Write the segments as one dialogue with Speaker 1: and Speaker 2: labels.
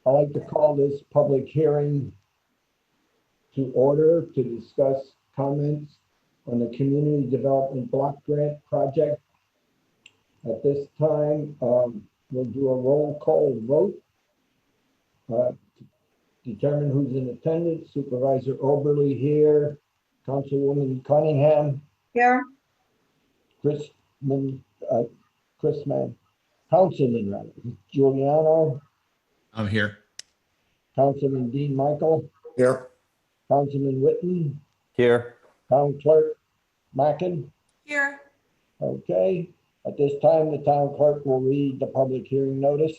Speaker 1: I'd like to call this public hearing to order to discuss comments on the Community Development Block Grant Project. At this time, we'll do a roll call vote to determine who's in attendance. Supervisor Oberly here, Councilwoman Cunningham,
Speaker 2: Here.
Speaker 1: Councilman Giuliano,
Speaker 3: I'm here.
Speaker 1: Councilman Dean Michael,
Speaker 4: Here.
Speaker 1: Councilman Whitten,
Speaker 4: Here.
Speaker 1: Town Clerk Mackin.
Speaker 2: Here.
Speaker 1: Okay, at this time, the town clerk will read the public hearing notice.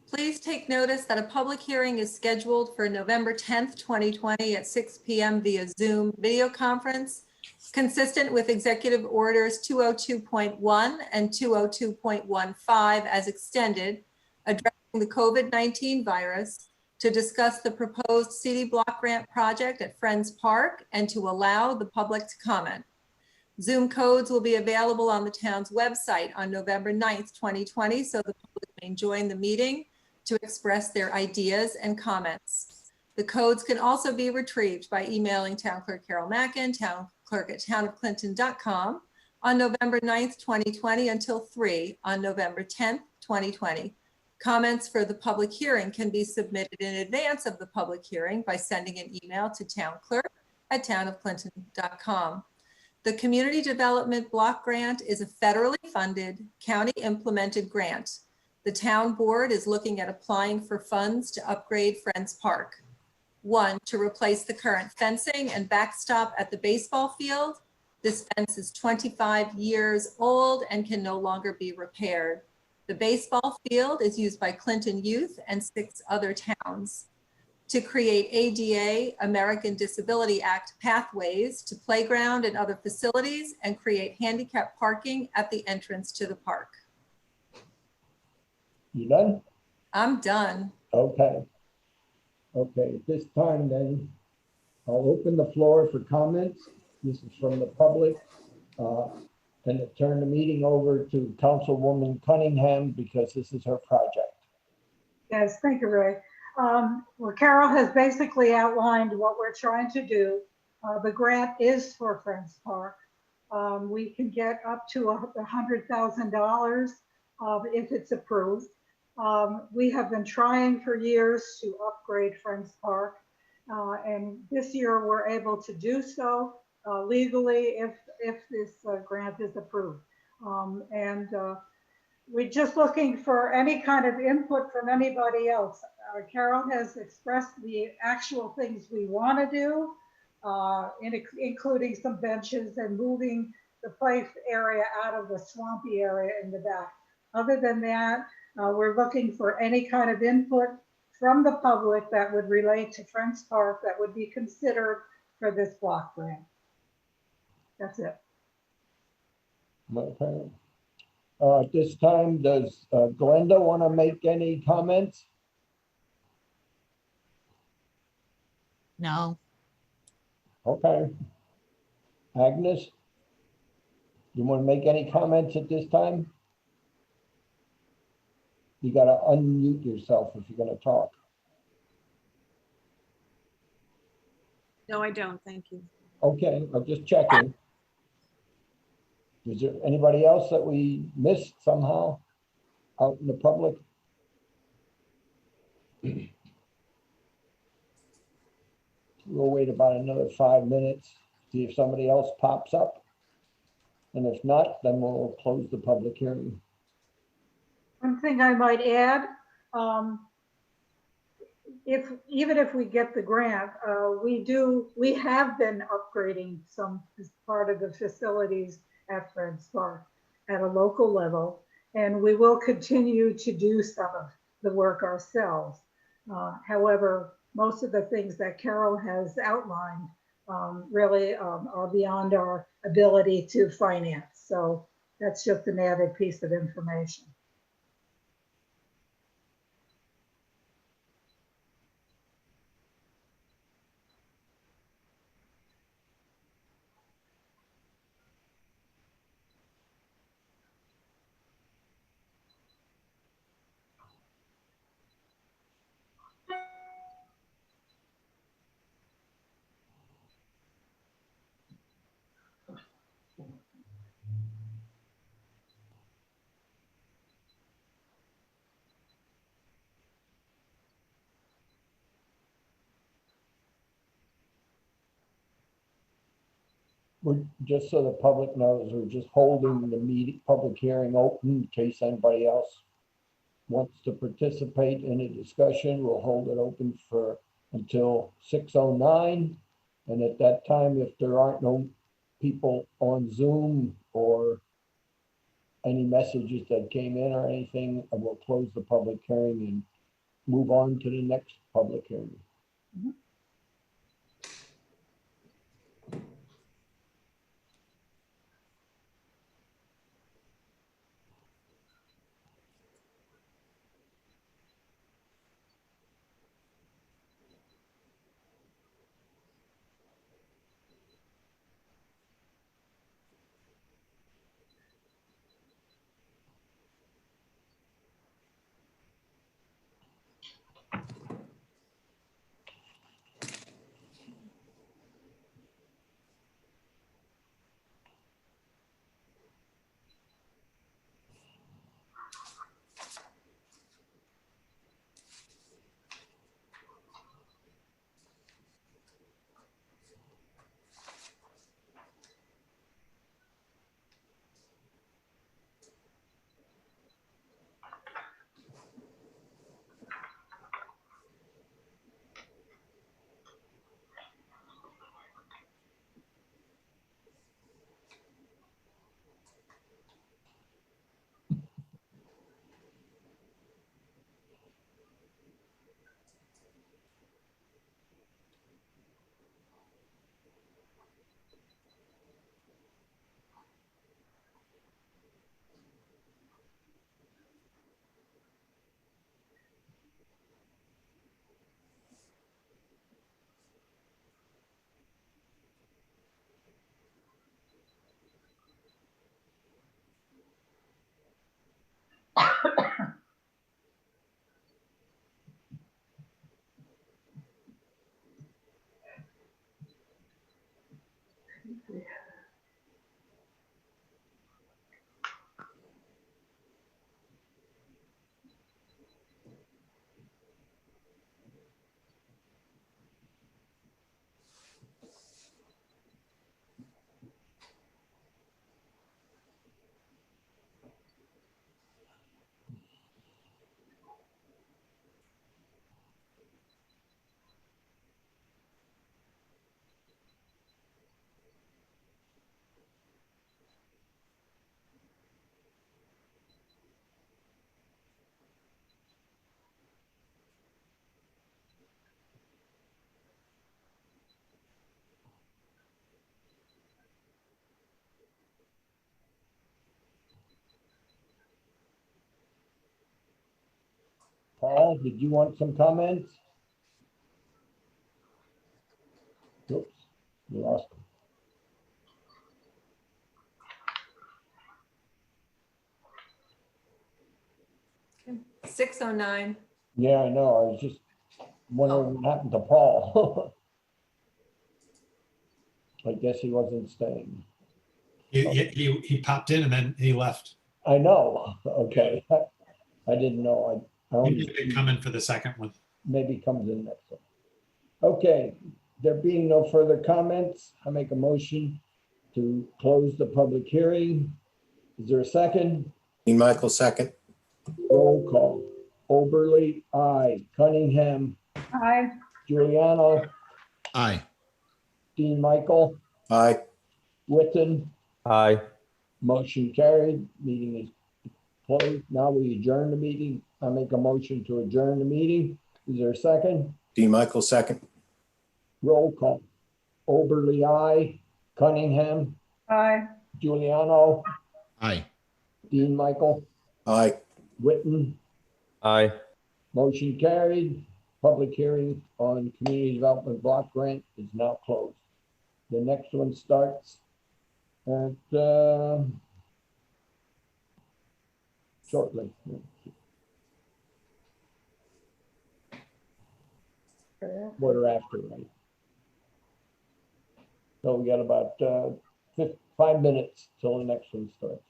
Speaker 2: Please take notice that a public hearing is scheduled for November 10th, 2020 at 6 p.m. via Zoom video conference, consistent with Executive Orders 202.1 and 202.15 as extended, addressing the COVID-19 virus, to discuss the proposed CD Block Grant project at Friends Park and to allow the public to comment. Zoom codes will be available on the town's website on November 9th, 2020, so the public may join the meeting to express their ideas and comments. The codes can also be retrieved by emailing Town Clerk Carol Mackin, townclerk@townofclinton.com on November 9th, 2020 until 3 on November 10th, 2020. Comments for the public hearing can be submitted in advance of the public hearing by sending an email to townclerk@townofclinton.com. The Community Development Block Grant is a federally funded, county implemented grant. The town board is looking at applying for funds to upgrade Friends Park. 1, to replace the current fencing and backstop at the baseball field. This fence is 25 years old and can no longer be repaired. The baseball field is used by Clinton Youth and 6 other towns. To create ADA, American Disability Act pathways to playground and other facilities and create handicap parking at the entrance to the park.
Speaker 1: You done?
Speaker 2: I'm done.
Speaker 1: Okay. Okay, at this time then, I'll open the floor for comments. This is from the public. And turn the meeting over to Councilwoman Cunningham because this is her project.
Speaker 5: Yes, thank you, Ray. Well, Carol has basically outlined what we're trying to do. The grant is for Friends Park. We can get up to $100,000 if it's approved. We have been trying for years to upgrade Friends Park, and this year we're able to do so legally if this grant is approved. We're just looking for any kind of input from anybody else. Carol has expressed the actual things we want to do, including some benches and moving the play area out of the swampy area in the back. Other than that, we're looking for any kind of input from the public that would relate to Friends Park that would be considered for this block grant. That's it.
Speaker 1: Okay. At this time, does Glenda want to make any comments?
Speaker 6: No.
Speaker 1: Okay. Agnes, you want to make any comments at this time? You got to unmute yourself if you're going to talk.
Speaker 6: No, I don't. Thank you.
Speaker 1: Okay, I'm just checking. Is there anybody else that we missed somehow out in the public? We'll wait about another 5 minutes, see if somebody else pops up. And if not, then we'll close the public hearing.
Speaker 5: One thing I might add, even if we get the grant, we have been upgrading some part of the facilities at Friends Park at a local level, and we will continue to do some of the work ourselves. However, most of the things that Carol has outlined really are beyond our ability to finance. So that's just an added piece of information.
Speaker 1: we're, just so the public knows, we're just holding the meeting, public hearing open in case anybody else wants to participate in a discussion. We'll hold it open for until 6:09. And at that time, if there aren't no people on Zoom or any messages that came in or anything, we'll close the public hearing and move on to the next public hearing. Paul, did you want some comments? Oops, you lost him.
Speaker 2: 6:09.
Speaker 1: Yeah, I know. I was just wondering what happened to Paul. I guess he wasn't staying.
Speaker 3: He popped in and then he left.
Speaker 1: I know. Okay. I didn't know. I
Speaker 3: He
Speaker 1: only
Speaker 3: didn't come in for the second one.
Speaker 1: maybe comes in next one. Okay, there being no further comments, I make a motion to close the public hearing. Is there a second?
Speaker 4: Dean Michael, second.
Speaker 1: Roll call. Oberly, aye. Cunningham,
Speaker 5: Aye.
Speaker 1: Giuliano,
Speaker 3: Aye.
Speaker 1: Dean Michael,
Speaker 4: Aye.
Speaker 1: Witten.
Speaker 7: Aye.
Speaker 1: Motion carried. Meeting is closed. Now we adjourn the meeting. I make a motion to adjourn the meeting. Is there a second?
Speaker 4: Dean Michael, second.
Speaker 1: Roll call. Oberly, aye. Cunningham,
Speaker 5: Aye.
Speaker 1: Giuliano,
Speaker 3: Aye.
Speaker 1: Dean Michael,
Speaker 4: Aye.
Speaker 1: Witten.
Speaker 7: Aye.
Speaker 1: Motion carried. Public hearing on community development block grant is now closed. The next one starts at shortly. Quarter after, right? So we got about 5 minutes till the next one starts.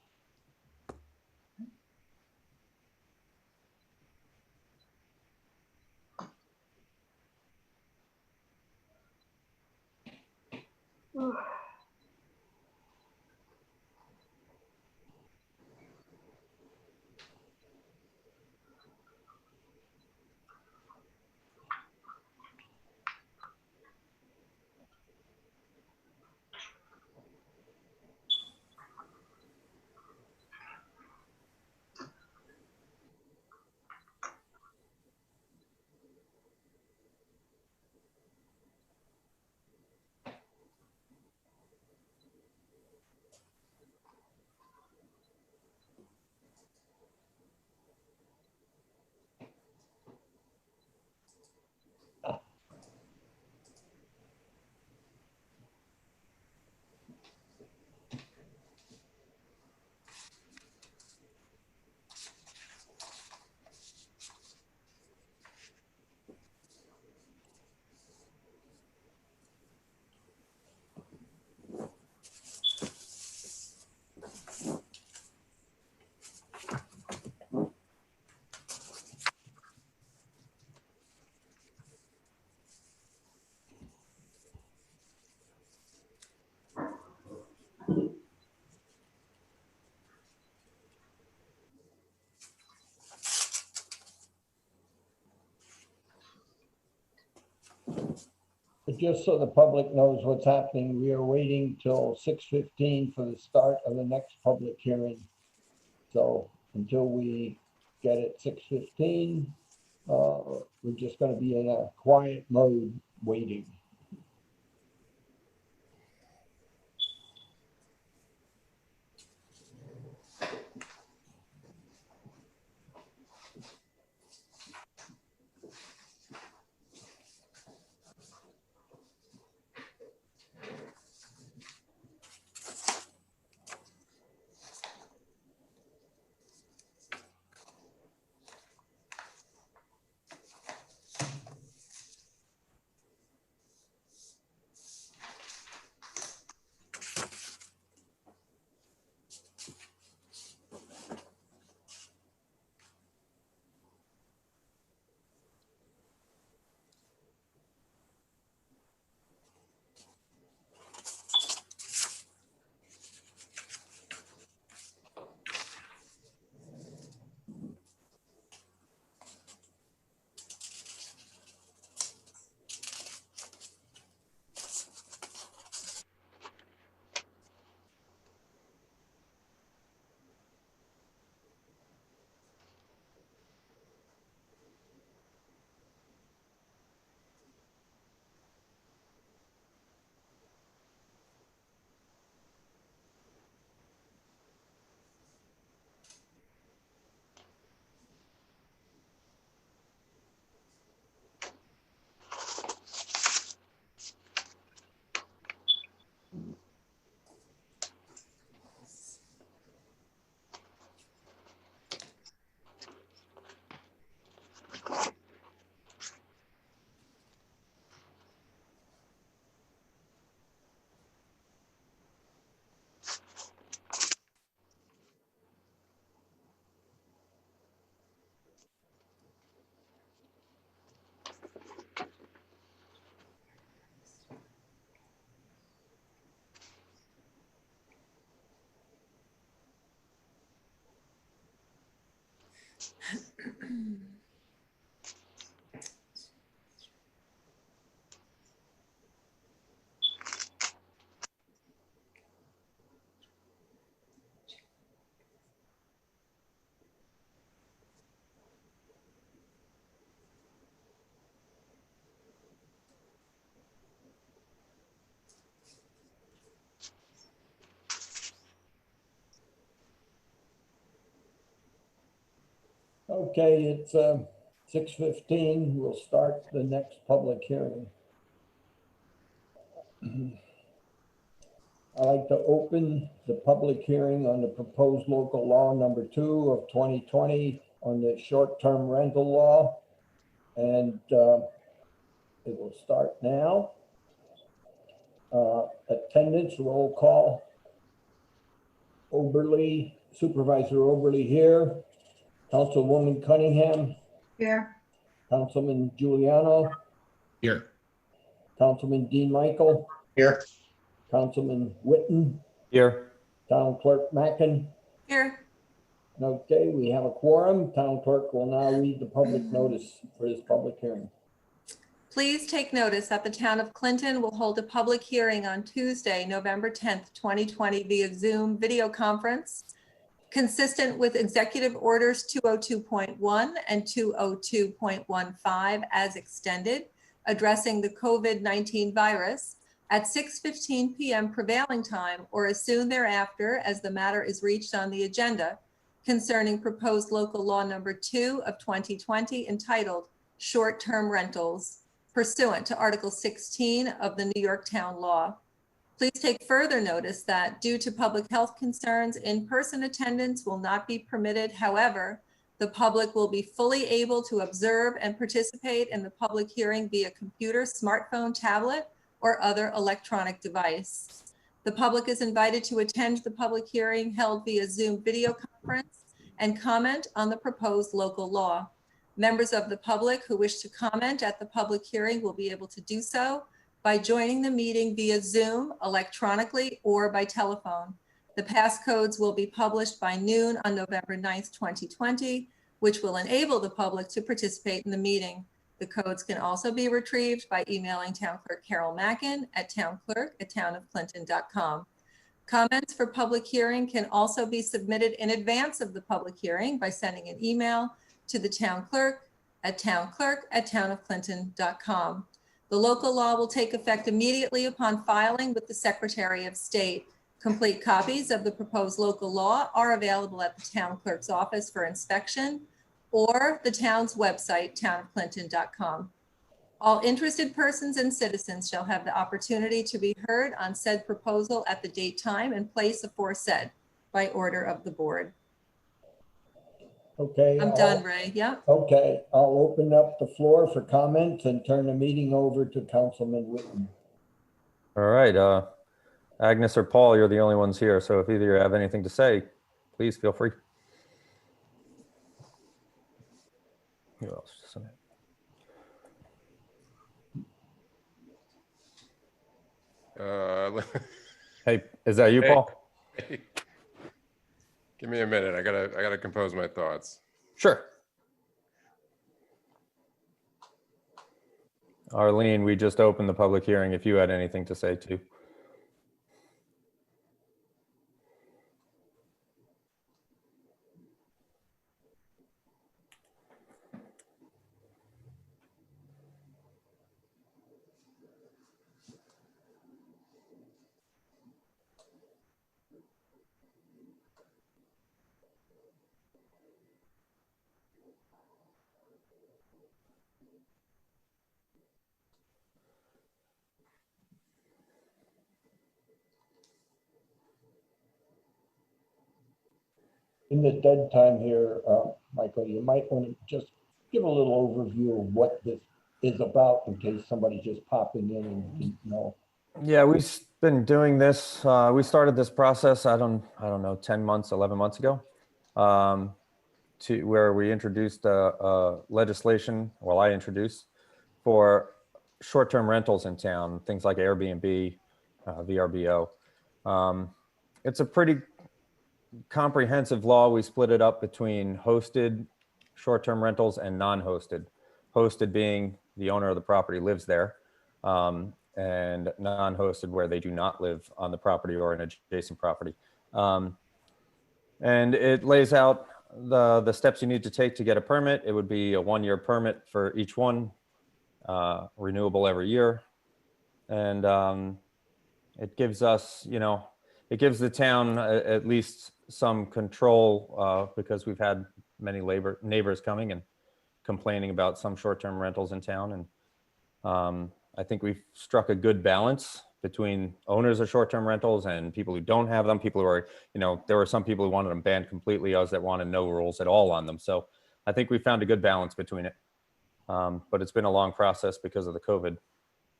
Speaker 1: But just so the public knows what's happening, we are waiting till 6:15 for the start of the next public hearing. So until we get it 6:15, we're just gonna be in a quiet mode waiting. Okay, it's 6:15. We'll start the next public hearing. I'd like to open the public hearing on the proposed local law number 2 of 2020 on the short-term rental law. And it will start now. Attendance roll call. Oberly, Supervisor Oberly here. Councilwoman Cunningham,
Speaker 5: Here,
Speaker 1: Councilman Giuliano,
Speaker 4: Here.
Speaker 1: Councilman Dean Michael,
Speaker 4: Here.
Speaker 1: Councilman Witten,
Speaker 4: Here.
Speaker 1: Town Clerk Mackin.
Speaker 2: Here,
Speaker 1: Okay, we have a quorum. Town Clerk will now read the public notice for this public hearing.
Speaker 2: please take notice that the town of Clinton will hold a public hearing on Tuesday, November 10th, 2020 via Zoom video conference, consistent with Executive Orders 202.1 and 202.15 as extended, addressing the COVID-19 virus at 6:15 p.m. prevailing time or as soon thereafter as the matter is reached on the agenda concerning proposed local law number 2 of 2020 entitled Short-Term Rentals pursuant to Article 16 of the New York Town Law. Please take further notice that due to public health concerns, in-person attendance will not be permitted. However, the public will be fully able to observe and participate in the public hearing via computer, smartphone, tablet, or other electronic device. The public is invited to attend the public hearing held via Zoom video conference and comment on the proposed local law. Members of the public who wish to comment at the public hearing will be able to do so by joining the meeting via Zoom, electronically, or by telephone. The passcodes will be published by noon on November 9th, 2020, which will enable the public to participate in the meeting. The codes can also be retrieved by emailing Town Clerk Carol Mackin at townclerk@townofclinton.com. Comments for public hearing can also be submitted in advance of the public hearing by sending an email to the town clerk at townofclinton.com. The local law will take effect immediately upon filing with the Secretary of State. Complete copies of the proposed local law are available at the town clerk's office for inspection or the town's website, townofclinton.com. All interested persons and citizens shall have the opportunity to be heard on said proposal at the date, time, and place aforesaid by order of the board.
Speaker 1: Okay.
Speaker 2: I'm done, Ray. Yep.
Speaker 1: Okay, I'll open up the floor for comments and turn the meeting over to Councilman Whitten.
Speaker 7: All right, Agnes or Paul, you're the only ones here, so if either of you have anything to say, please feel free. Who else? Hey, is that you,
Speaker 8: Hey.
Speaker 7: Paul?
Speaker 8: Give me a minute. I gotta compose my thoughts.
Speaker 7: Sure. Arlene, we just opened the public hearing if you had anything to say too.
Speaker 1: In the dead time here, Michael, you might want to just give a little overview of what this is about in case somebody's just popping in and didn't know.
Speaker 7: Yeah, we've been doing this. We started this process, I don't know, 10 months, 11 months ago, to where we introduced legislation, well, I introduced, for short-term rentals in town, things like Airbnb, VRBO. It's a pretty comprehensive law. We split it up between hosted short-term rentals and non-hosted. Hosted being the owner of the property lives there, and non-hosted where they do not live on the property or an adjacent property. And it lays out the steps you need to take to get a permit. It would be a 1-year permit for each one, renewable every year. And it gives us, it gives the town at least some control because we've had many neighbors coming and complaining about some short-term rentals in town. And I think we've struck a good balance between owners of short-term rentals and people who don't have them. People who are, there were some people who wanted them banned completely, others that wanted no rules at all on them. So I think we found a good balance between it. But it's been a long process because of the COVID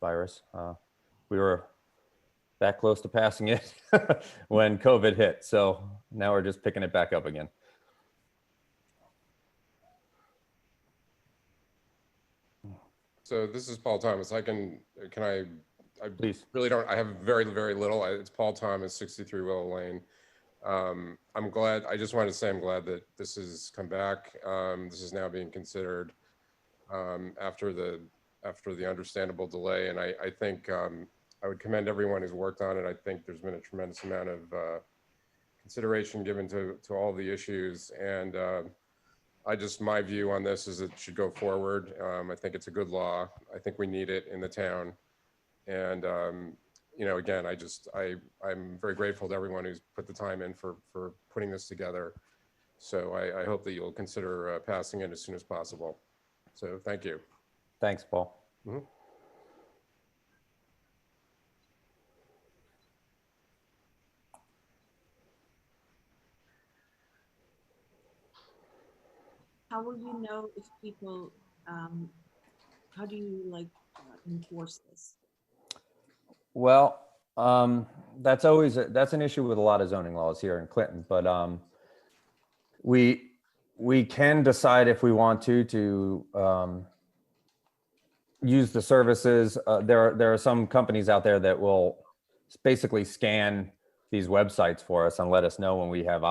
Speaker 7: virus. We were that close to passing it when COVID hit. So now we're just picking it back up again.
Speaker 8: So this is Paul Thomas. I
Speaker 7: Please.
Speaker 8: really don't, I have very, very little. It's Paul Thomas, 63 Willow Lane. I'm glad, I just wanted to say I'm glad that this has come back. This is now being considered after the understandable delay. And I think I would commend everyone who's worked on it. I think there's been a tremendous amount of consideration given to all the issues. And my view on this is it should go forward. I think it's a good law. I think we need it in the town. And, again, I'm very grateful to everyone who's put the time in for putting this together. So I hope that you'll consider passing it as soon as possible. So thank you.
Speaker 7: Thanks, Paul.
Speaker 8: Mm-hmm.
Speaker 6: How will you know if people, how do you enforce this?
Speaker 7: Well, that's an issue with a lot of zoning laws here in Clinton, but we can decide if we want to use the services. There are some companies out there that will basically scan these websites for us and let us know when we have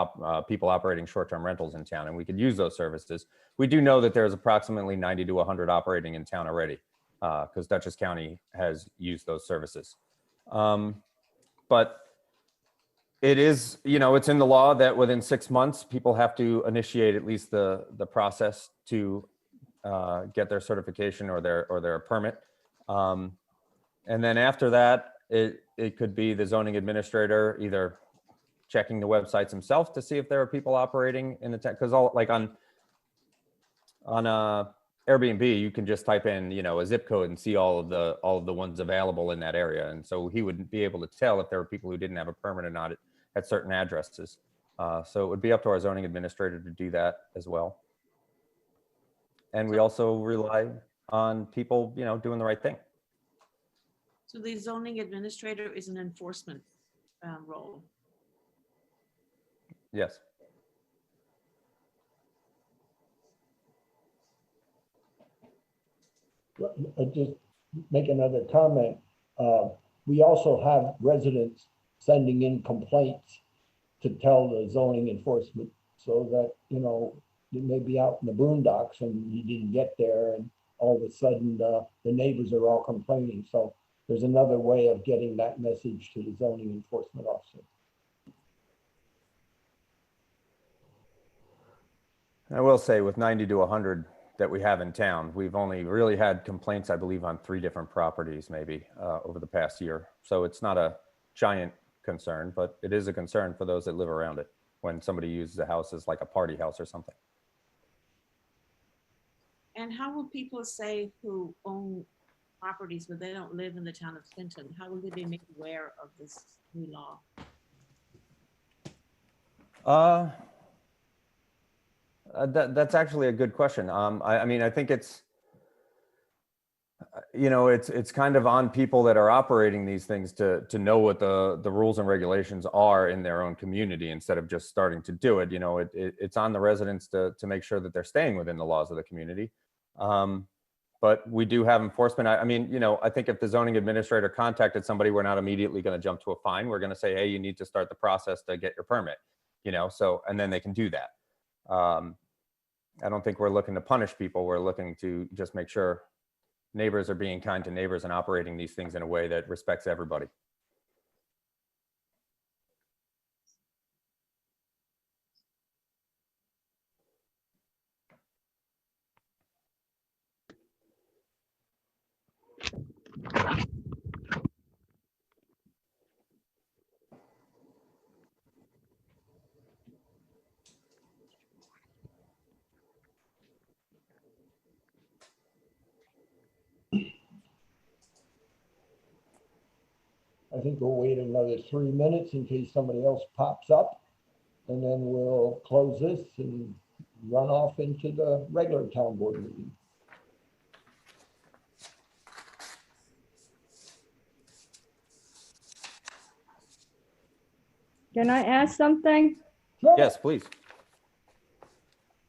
Speaker 7: people operating short-term rentals in town, and we could use those services. We do know that there's approximately 90 to 100 operating in town already, because Dutchess County has used those services. But it is, it's in the law that within 6 months, people have to initiate at least the process to get their certification or their permit. And then after that, it could be the zoning administrator either checking the websites himself to see if there are people operating in the tech, because like on Airbnb, you can just type in, a zip code and see all of the ones available in that area. And so he would be able to tell if there were people who didn't have a permit or not at certain addresses. So it would be up to our zoning administrator to do that as well. And we also rely on people, doing the right thing.
Speaker 6: So the zoning administrator is an enforcement role.
Speaker 7: Yes.
Speaker 1: I just make another comment. We also have residents sending in complaints to tell the zoning enforcement, so that, you may be out in the boondocks and you didn't get there, and all of a sudden the neighbors are all complaining. So there's another way of getting that message to the zoning enforcement officer.
Speaker 7: I will say with 90 to 100 that we have in town, we've only really had complaints, I believe, on 3 different properties maybe over the past year. So it's not a giant concern, but it is a concern for those that live around it when somebody uses a house as like a party house or something.
Speaker 6: And how will people say who own properties but they don't live in the town of Clinton, how will they be made aware of this new law?
Speaker 7: That's actually a good question. I mean, I think it's, it's kind of on people that are operating these things to know what the rules and regulations are in their own community instead of just starting to do it. It's on the residents to make sure that they're staying within the laws of the community. But we do have enforcement. I mean, I think if the zoning administrator contacted somebody, we're not immediately going to jump to a fine. We're going to say, hey, you need to start the process to get your permit, so, and then they can do that. I don't think we're looking to punish people. We're looking to just make sure neighbors are being kind to neighbors and operating these things in a way that respects everybody.
Speaker 1: I think we'll wait another 3 minutes in case somebody else pops up, and then we'll close this and run off into the regular town board meeting.
Speaker 9: Can I ask something?
Speaker 1: Sure.
Speaker 7: Yes, please.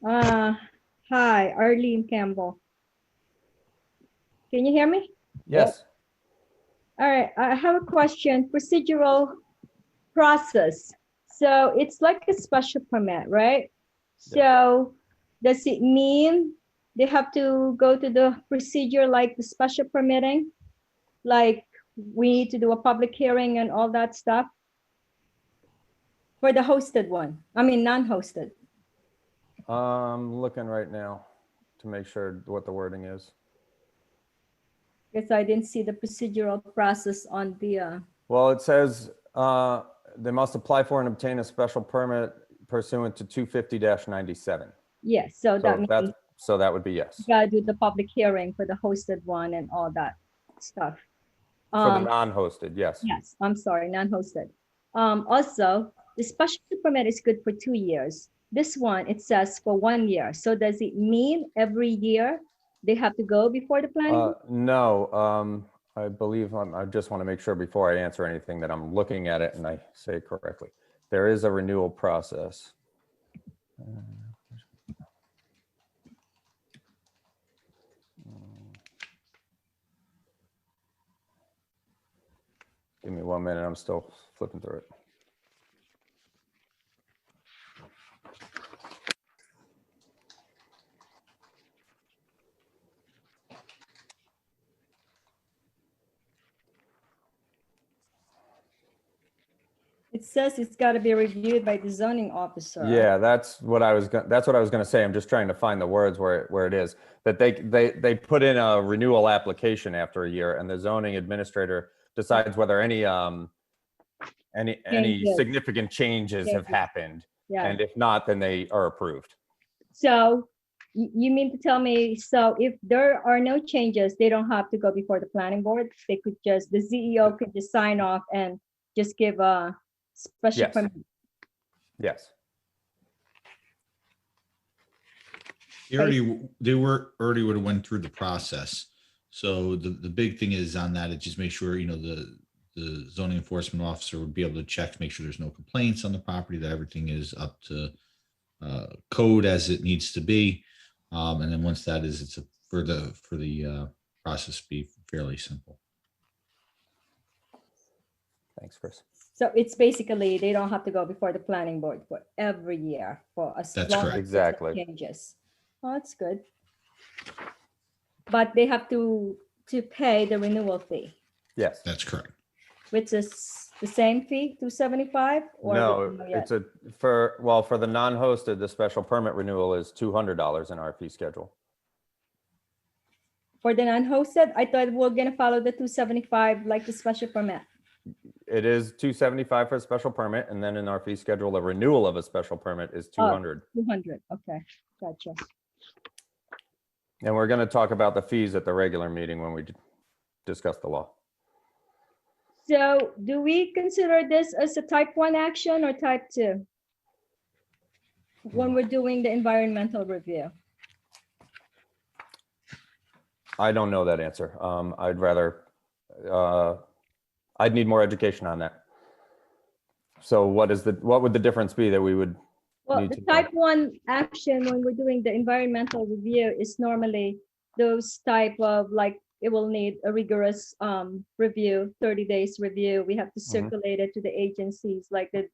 Speaker 9: Hi, Arlene Campbell. Can you hear me?
Speaker 7: Yes.
Speaker 9: All right, I have a question, procedural process. So it's like a special permit, right? So does it mean they have to go to the procedure like the special permitting? Like we need to do a public hearing and all that stuff? For the hosted one, I mean, non-hosted.
Speaker 7: I'm looking right now to make sure what the wording is.
Speaker 9: Because I didn't see the procedural process on the,
Speaker 7: Well, it says they must apply for and obtain a special permit pursuant to 250-97.
Speaker 9: yes, so that means
Speaker 7: So that would be yes.
Speaker 9: you gotta do the public hearing for the hosted one and all that stuff.
Speaker 7: For the non-hosted, yes.
Speaker 9: Yes, I'm sorry, non-hosted. Also, the special permit is good for 2 years. This one, it says for 1 year. So does it mean every year they have to go before the planning board?
Speaker 7: No, I believe I just want to make sure before I answer anything that I'm looking at it and I say it correctly. There is a renewal process. Give me 1 minute. I'm still flipping through it.
Speaker 9: it says it's got to be reviewed by the zoning officer.
Speaker 7: Yeah, that's what I was gonna say. I'm just trying to find the words where it is that they put in a renewal application after a year, and the zoning administrator decides whether any
Speaker 9: Changes.
Speaker 7: significant changes have
Speaker 9: Changes.
Speaker 7: happened,
Speaker 9: Yeah.
Speaker 7: and if not, then they are approved.
Speaker 9: So you mean to tell me, so if there are no changes, they don't have to go before the planning board? They could just, the CEO could just sign off and just give a special
Speaker 7: Yes.
Speaker 9: permit?
Speaker 7: Yes.
Speaker 10: They already would have went through the process. So the big thing is on that, it just make sure, you know, the zoning enforcement officer would be able to check to make sure there's no complaints on the property, that everything is up to code as it needs to be. And then once that is, it's for the process to be fairly simple.
Speaker 7: Thanks, Chris.
Speaker 9: So it's basically, they don't have to go before the planning board for every year for as
Speaker 10: That's
Speaker 9: long
Speaker 10: correct.
Speaker 9: as there's no
Speaker 7: Exactly.
Speaker 9: changes. Oh, that's good. But they have to pay the renewal fee,
Speaker 7: Yes.
Speaker 10: That's correct.
Speaker 9: which is the same fee, 275? Or
Speaker 7: No,
Speaker 9: we don't know yet?
Speaker 7: it's for the non-hosted, the special permit renewal is $200 in our fee schedule.
Speaker 9: For the non-hosted, I thought we're gonna follow the 275 like the special permit.
Speaker 7: It is $275 for a special permit, and then in our fee schedule, the renewal of a special permit is $200.
Speaker 9: 200, okay, gotcha.
Speaker 7: And we're going to talk about the fees at the regular meeting when we discuss the law.
Speaker 9: So do we consider this as a type 1 action or type 2? When we're doing the environmental review?
Speaker 7: I don't know that answer. I'd rather, I'd need more education on that. So what would the difference be that we would
Speaker 9: Well,
Speaker 7: need
Speaker 9: the
Speaker 7: to know?
Speaker 9: type 1 action when we're doing the environmental review is normally those type of, like, it will need a rigorous review, 30 days review. We have to circulate it to the agencies, like the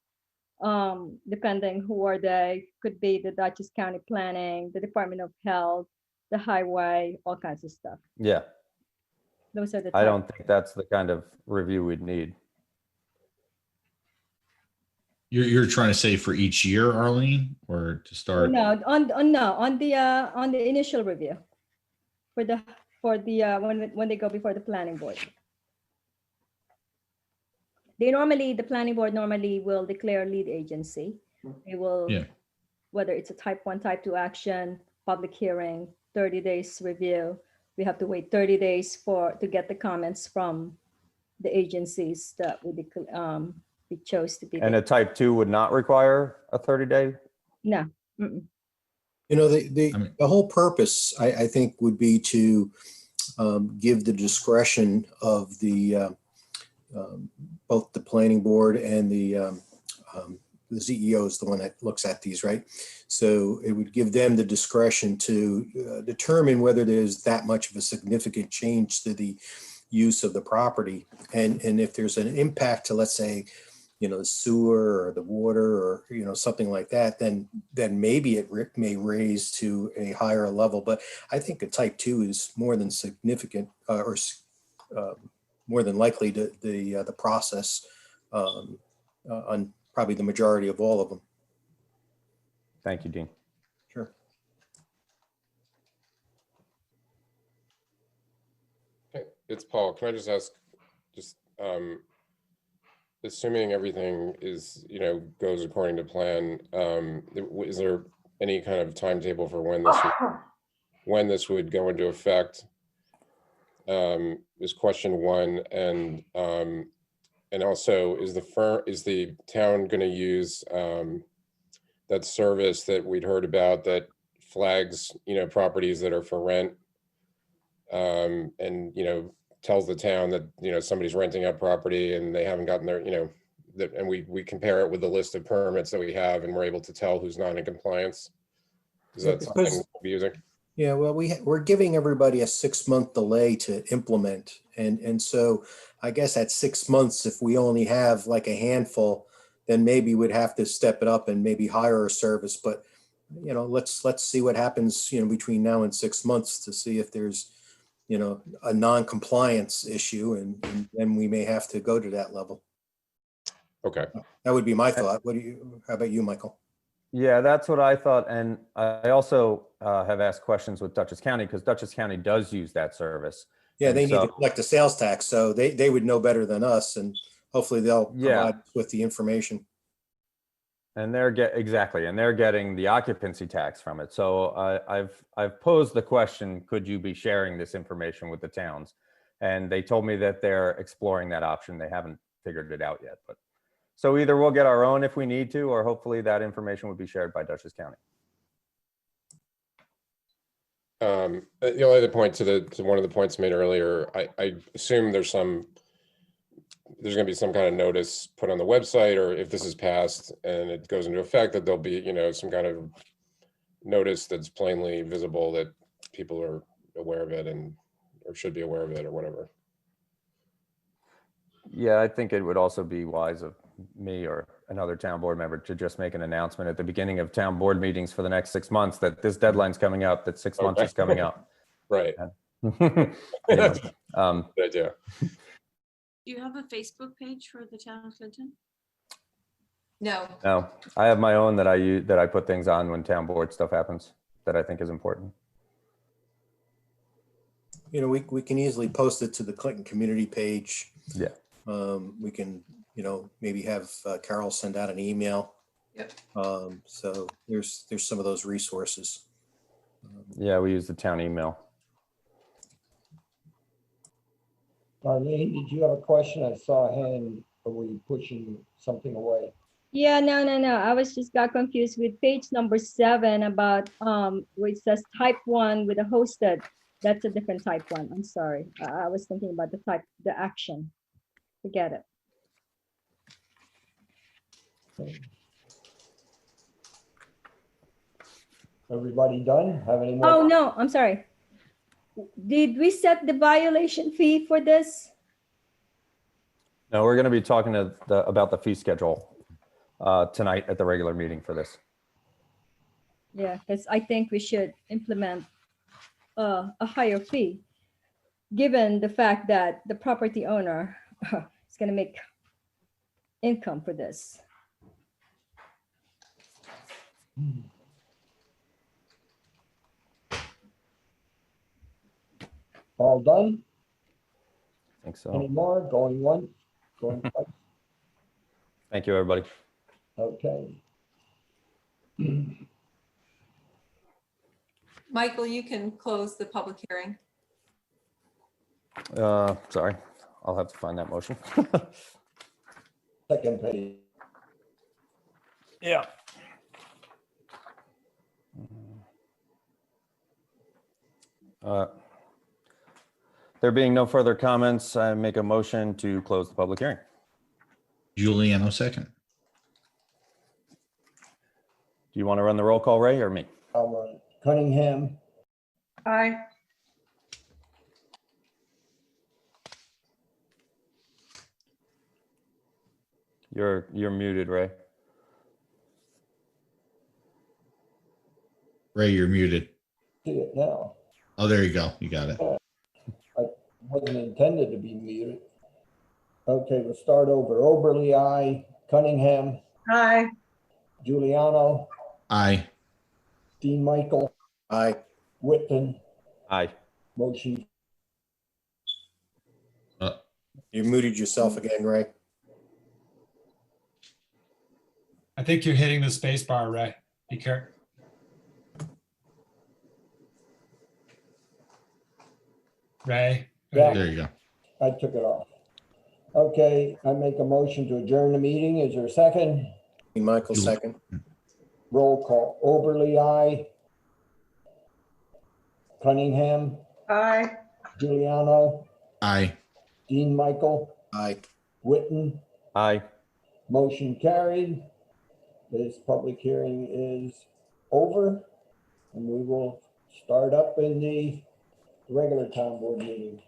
Speaker 9: depending who are they, could be the Dutchess County Planning, the Department of Health, the highway, all kinds of stuff.
Speaker 7: Yeah,
Speaker 9: Those are the
Speaker 7: I
Speaker 9: type.
Speaker 7: don't think that's the kind of review we'd need.
Speaker 10: You're trying to say for each year, Arlene, or to
Speaker 9: Oh,
Speaker 10: start?
Speaker 9: no, on the initial review for the when they go before the planning board. The planning board normally will declare lead agency. They will,
Speaker 10: Yeah.
Speaker 9: whether it's a type 1, type 2 action, public hearing, 30 days review. We have to wait 30 days to get the comments from the agencies that we chose to be.
Speaker 7: And a type 2 would not require a 30-day?
Speaker 9: No. Mm-mm.
Speaker 4: You know,
Speaker 10: I mean-
Speaker 4: the whole purpose, I think, would be to give the discretion of the both the planning board and the CEO is the one that looks at these, right? So it would give them the discretion to determine whether there's that much of a significant change to the use of the property. And if there's an impact to, let's say, you know, the sewer or the water or, you know, something like that, then maybe it may raise to a higher level. But I think a type 2 is more than significant or more than likely to the process on probably the majority of all of them.
Speaker 7: Thank you, Dean.
Speaker 4: Sure.
Speaker 8: Okay, it's Paul. Can I just ask, just assuming everything is, you know, goes according to plan, is there any kind of timetable for when this would go into effect? Is question one, and also is the town going to use that service that we'd heard about that flags, you know, properties that are for rent, and, you know, tells the town that, you know, somebody's renting out property and they haven't gotten their, you know, that, and we compare it with the list of permits that we have and we're able to tell who's not in compliance? Is
Speaker 4: Yeah,
Speaker 8: that something
Speaker 4: because-
Speaker 8: we'll be using?
Speaker 4: Yeah, well, we're giving everybody a 6-month delay to implement. And so I guess at 6 months, if we only have like a handful, then maybe we'd have to step it up and maybe hire a service. But, you know, let's see what happens, you know, between now and 6 months to see if there's, you know, a non-compliance issue, and then we may have to go to that level.
Speaker 8: Okay.
Speaker 4: That would be my thought. How about you, Michael?
Speaker 7: Yeah, that's what I thought. And I also have asked questions with Dutchess County because Dutchess County does use that service.
Speaker 4: Yeah,
Speaker 7: And
Speaker 4: they need to
Speaker 7: so-
Speaker 4: collect the sales tax, so they would know better than us, and hopefully they'll
Speaker 7: Yeah.
Speaker 4: provide us with the information.
Speaker 7: And exactly, and they're getting the occupancy tax from it. So I've posed the question, could you be sharing this information with the towns? And they told me that they're exploring that option. They haven't figured it out yet, but so either we'll get our own if we need to, or hopefully that information would be shared by Dutchess County.
Speaker 8: The only other point to one of the points made earlier, I assume there's going to be some kind of notice put on the website, or if this is passed and it goes into effect, that there'll be, some kind of notice that's plainly visible that people are aware of it or should be aware of it or whatever.
Speaker 7: Yeah, I think it would also be wise of me or another town board member to just make an announcement at the beginning of town board meetings for the next 6 months that this deadline's coming up, that 6 months is coming up.
Speaker 8: Right.
Speaker 7: You know,
Speaker 8: Good idea.
Speaker 6: Do you have a Facebook page for the town of Clinton?
Speaker 2: No,
Speaker 7: No, I have my own that I use, that I put things on when town board stuff happens that I think is important.
Speaker 4: We can easily post it to the Clinton community page.
Speaker 7: Yeah.
Speaker 4: We can, maybe have Carol send out an email.
Speaker 2: Yep.
Speaker 4: So there's some of those resources.
Speaker 7: Yeah, we use the town email.
Speaker 1: Marlene, did you have a question? I saw a hand. Or were you pushing something away?
Speaker 9: Yeah, no. I was just got confused with page number 7 about where it says type 1 with a hosted. That's a different type 1. I'm sorry. I was thinking about the action. Forget it.
Speaker 1: Everybody done? Have any more?
Speaker 9: Oh, no, I'm sorry. Did we set the violation fee for this?
Speaker 7: No, we're going to be talking about the fee schedule tonight at the regular meeting for this.
Speaker 9: Yeah, because I think we should implement a higher fee, given the fact that the property owner is going to make income for this.
Speaker 1: All done?
Speaker 7: I think so.
Speaker 1: Any more? Going once? Going twice?
Speaker 7: Thank you, everybody.
Speaker 1: Okay.
Speaker 2: Michael, you can close the public hearing.
Speaker 7: Sorry, I'll have to find that motion.
Speaker 1: Second page.
Speaker 7: Yeah. There being no further comments, I make a motion to close the public hearing.
Speaker 10: Giuliano second.
Speaker 7: Do you want to run the roll call, Ray, or me?
Speaker 1: I'll run. Cunningham,
Speaker 5: Aye.
Speaker 7: You're muted, Ray.
Speaker 10: Ray, you're muted.
Speaker 1: see it now.
Speaker 10: Oh, there you go. You got it.
Speaker 1: Wasn't intended to be muted. Okay, we'll start over. Oberly, aye. Cunningham,
Speaker 5: Aye.
Speaker 1: Giuliano,
Speaker 10: Aye.
Speaker 1: Dean Michael,
Speaker 4: Aye.
Speaker 1: Whitman,
Speaker 7: Aye.
Speaker 1: motion.
Speaker 4: You muted yourself again, Ray.
Speaker 3: I think you're hitting the space bar, Ray. Be careful. Ray.
Speaker 1: Yeah.
Speaker 10: There you go.
Speaker 1: I took it off. Okay, I make a motion to adjourn the meeting. Is there a second?
Speaker 4: Dean Michael second.
Speaker 1: Roll call. Oberly, aye. Cunningham,
Speaker 5: Aye.
Speaker 1: Giuliano,
Speaker 10: Aye.
Speaker 1: Dean Michael,
Speaker 4: Aye.
Speaker 1: Whitten,
Speaker 7: Aye.
Speaker 1: motion carried. This public hearing is over, and we will start up in the regular town board meeting.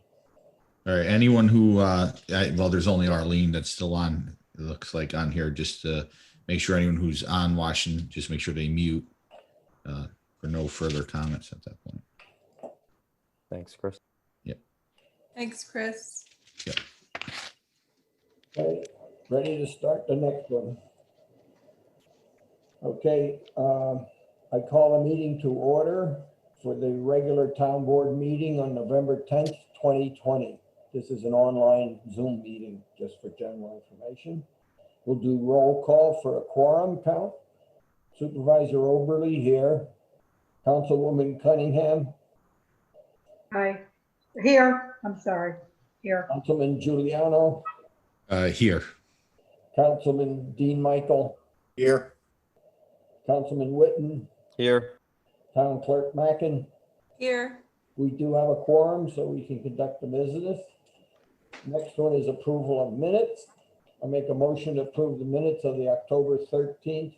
Speaker 10: All right. Anyone who, well, there's only Arlene that's still on, it looks like on here, just to make sure anyone who's on watching, just make sure they mute for no further comments at that point.
Speaker 7: Thanks, Chris.
Speaker 2: Thanks, Chris.
Speaker 1: Okay, Ready to start the next one. Okay, I call a meeting to order for the regular town board meeting on November 10th, 2020. This is an online Zoom meeting, just for general information. We'll do roll call for a quorum count. Supervisor Oberly here. Councilwoman Cunningham,
Speaker 5: Hi, here, I'm sorry, here.
Speaker 1: Councilman Giuliano,
Speaker 10: Here.
Speaker 1: Councilman Dean Michael,
Speaker 4: Here.
Speaker 1: Councilman Witten,
Speaker 7: Here.
Speaker 1: Town Clerk Mackin.
Speaker 2: Here.
Speaker 1: We do have a quorum, so we can conduct the business. Next one is approval of minutes. I make a motion to approve the minutes of the October 13th,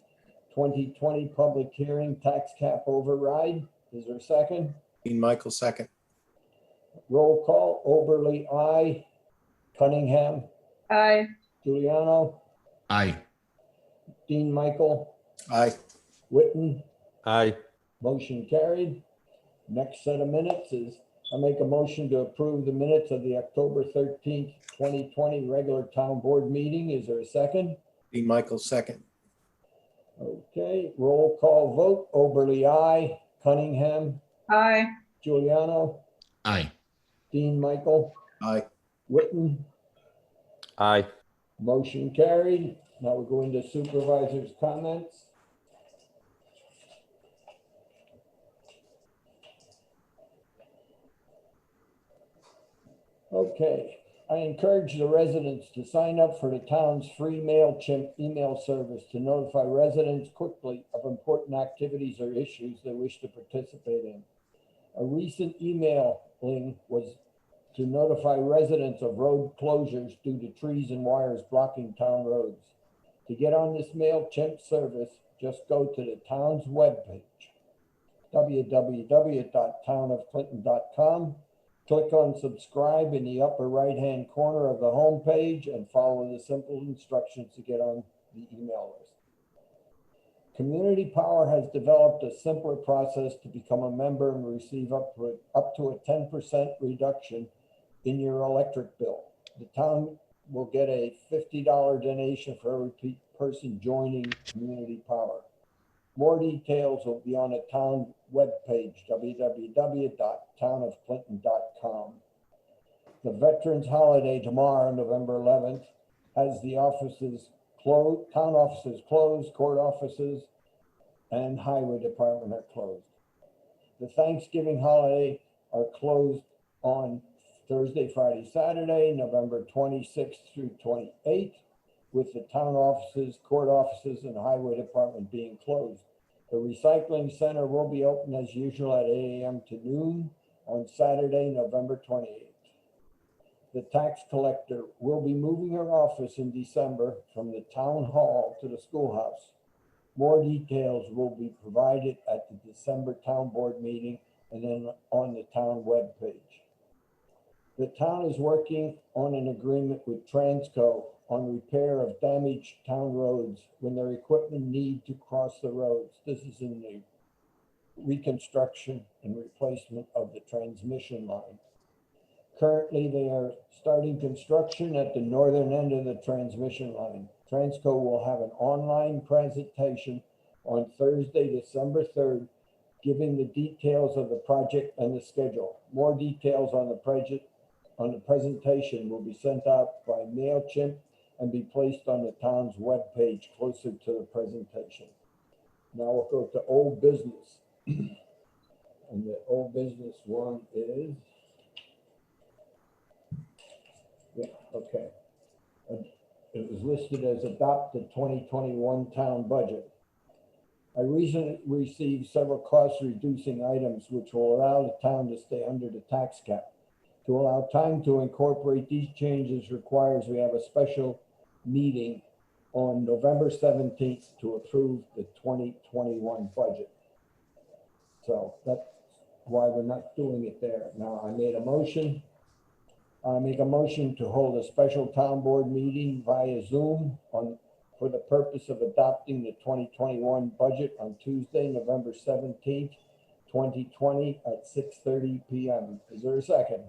Speaker 1: 2020 public hearing tax cap override. Is there a second?
Speaker 4: Dean Michael, second.
Speaker 1: Roll call, Oberly, aye. Cunningham,
Speaker 9: Aye.
Speaker 1: Giuliano,
Speaker 10: Aye.
Speaker 1: Dean Michael,
Speaker 4: Aye.
Speaker 1: Witten,
Speaker 7: Aye.
Speaker 1: motion carried. Next set of minutes is, I make a motion to approve the minutes of the October 13th, 2020 regular town board meeting. Is there a second?
Speaker 4: Dean Michael, second.
Speaker 1: Okay, roll call vote, Oberly, aye. Cunningham,
Speaker 5: Aye.
Speaker 1: Giuliano,
Speaker 10: Aye.
Speaker 1: Dean Michael,
Speaker 4: Aye.
Speaker 1: Witten,
Speaker 7: Aye.
Speaker 1: motion carried. Now we're going to supervisors' comments. Okay, I encourage the residents to sign up for the town's free MailChimp email service to notify residents quickly of important activities or issues they wish to participate in. A recent emailing was to notify residents of road closures due to trees and wires blocking town roads. To get on this MailChimp service, just go to the town's webpage, www.townofclinton.com. Click on subscribe in the upper right-hand corner of the homepage and follow the simple instructions to get on the email list. Community Power has developed a simpler process to become a member and receive up to a 10% reduction in your electric bill. The town will get a $50 donation for every person joining Community Power. More details will be on the town webpage, www.townofclinton.com. The Veterans Holiday tomorrow, November 11th, has the offices closed, town offices closed, court offices, and highway department are closed. The Thanksgiving holiday are closed on Thursday, Friday, Saturday, November 26th through 28th, with the town offices, court offices, and highway department being closed. The recycling center will be open as usual at 8 a.m. to noon on Saturday, November 28th. The tax collector will be moving her office in December from the town hall to the schoolhouse. More details will be provided at the December town board meeting and then on the town webpage. The town is working on an agreement with Transco on repair of damaged town roads when their equipment need to cross the roads. This is in the reconstruction and replacement of the transmission line. Currently, they are starting construction at the northern end of the transmission line. Transco will have an online presentation on Thursday, December 3rd, giving the details of the project and the schedule. More details on the presentation will be sent out by MailChimp and be placed on the town's webpage closer to the presentation. Now we'll go to old business. And the old business one is, okay. It was listed as adopt the 2021 town budget. I recently received several cost reducing items which will allow the town to stay under the tax cap. To allow time to incorporate these changes requires we have a special meeting on November 17th to approve the 2021 budget. So that's why we're not doing it there. Now I make a motion to hold a special town board meeting via Zoom for the purpose of adopting the 2021 budget on Tuesday, November 17th, 2020 at 6:30 p.m. Is there a second?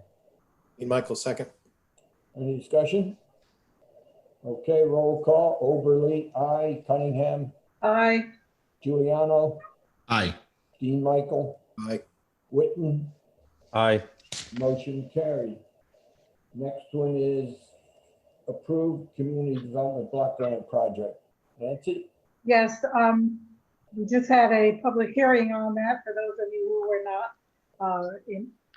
Speaker 4: Dean Michael, second.
Speaker 1: Any discussion? Okay, roll call. Oberly, aye. Cunningham,
Speaker 5: Aye.
Speaker 1: Giuliano,
Speaker 10: Aye.
Speaker 1: Dean Michael,
Speaker 4: Aye.
Speaker 1: Witten,
Speaker 7: Aye.
Speaker 1: motion carried. Next one is approved community development block grant project. Nancy?
Speaker 5: Yes, we just had a public hearing on that for those of you who were not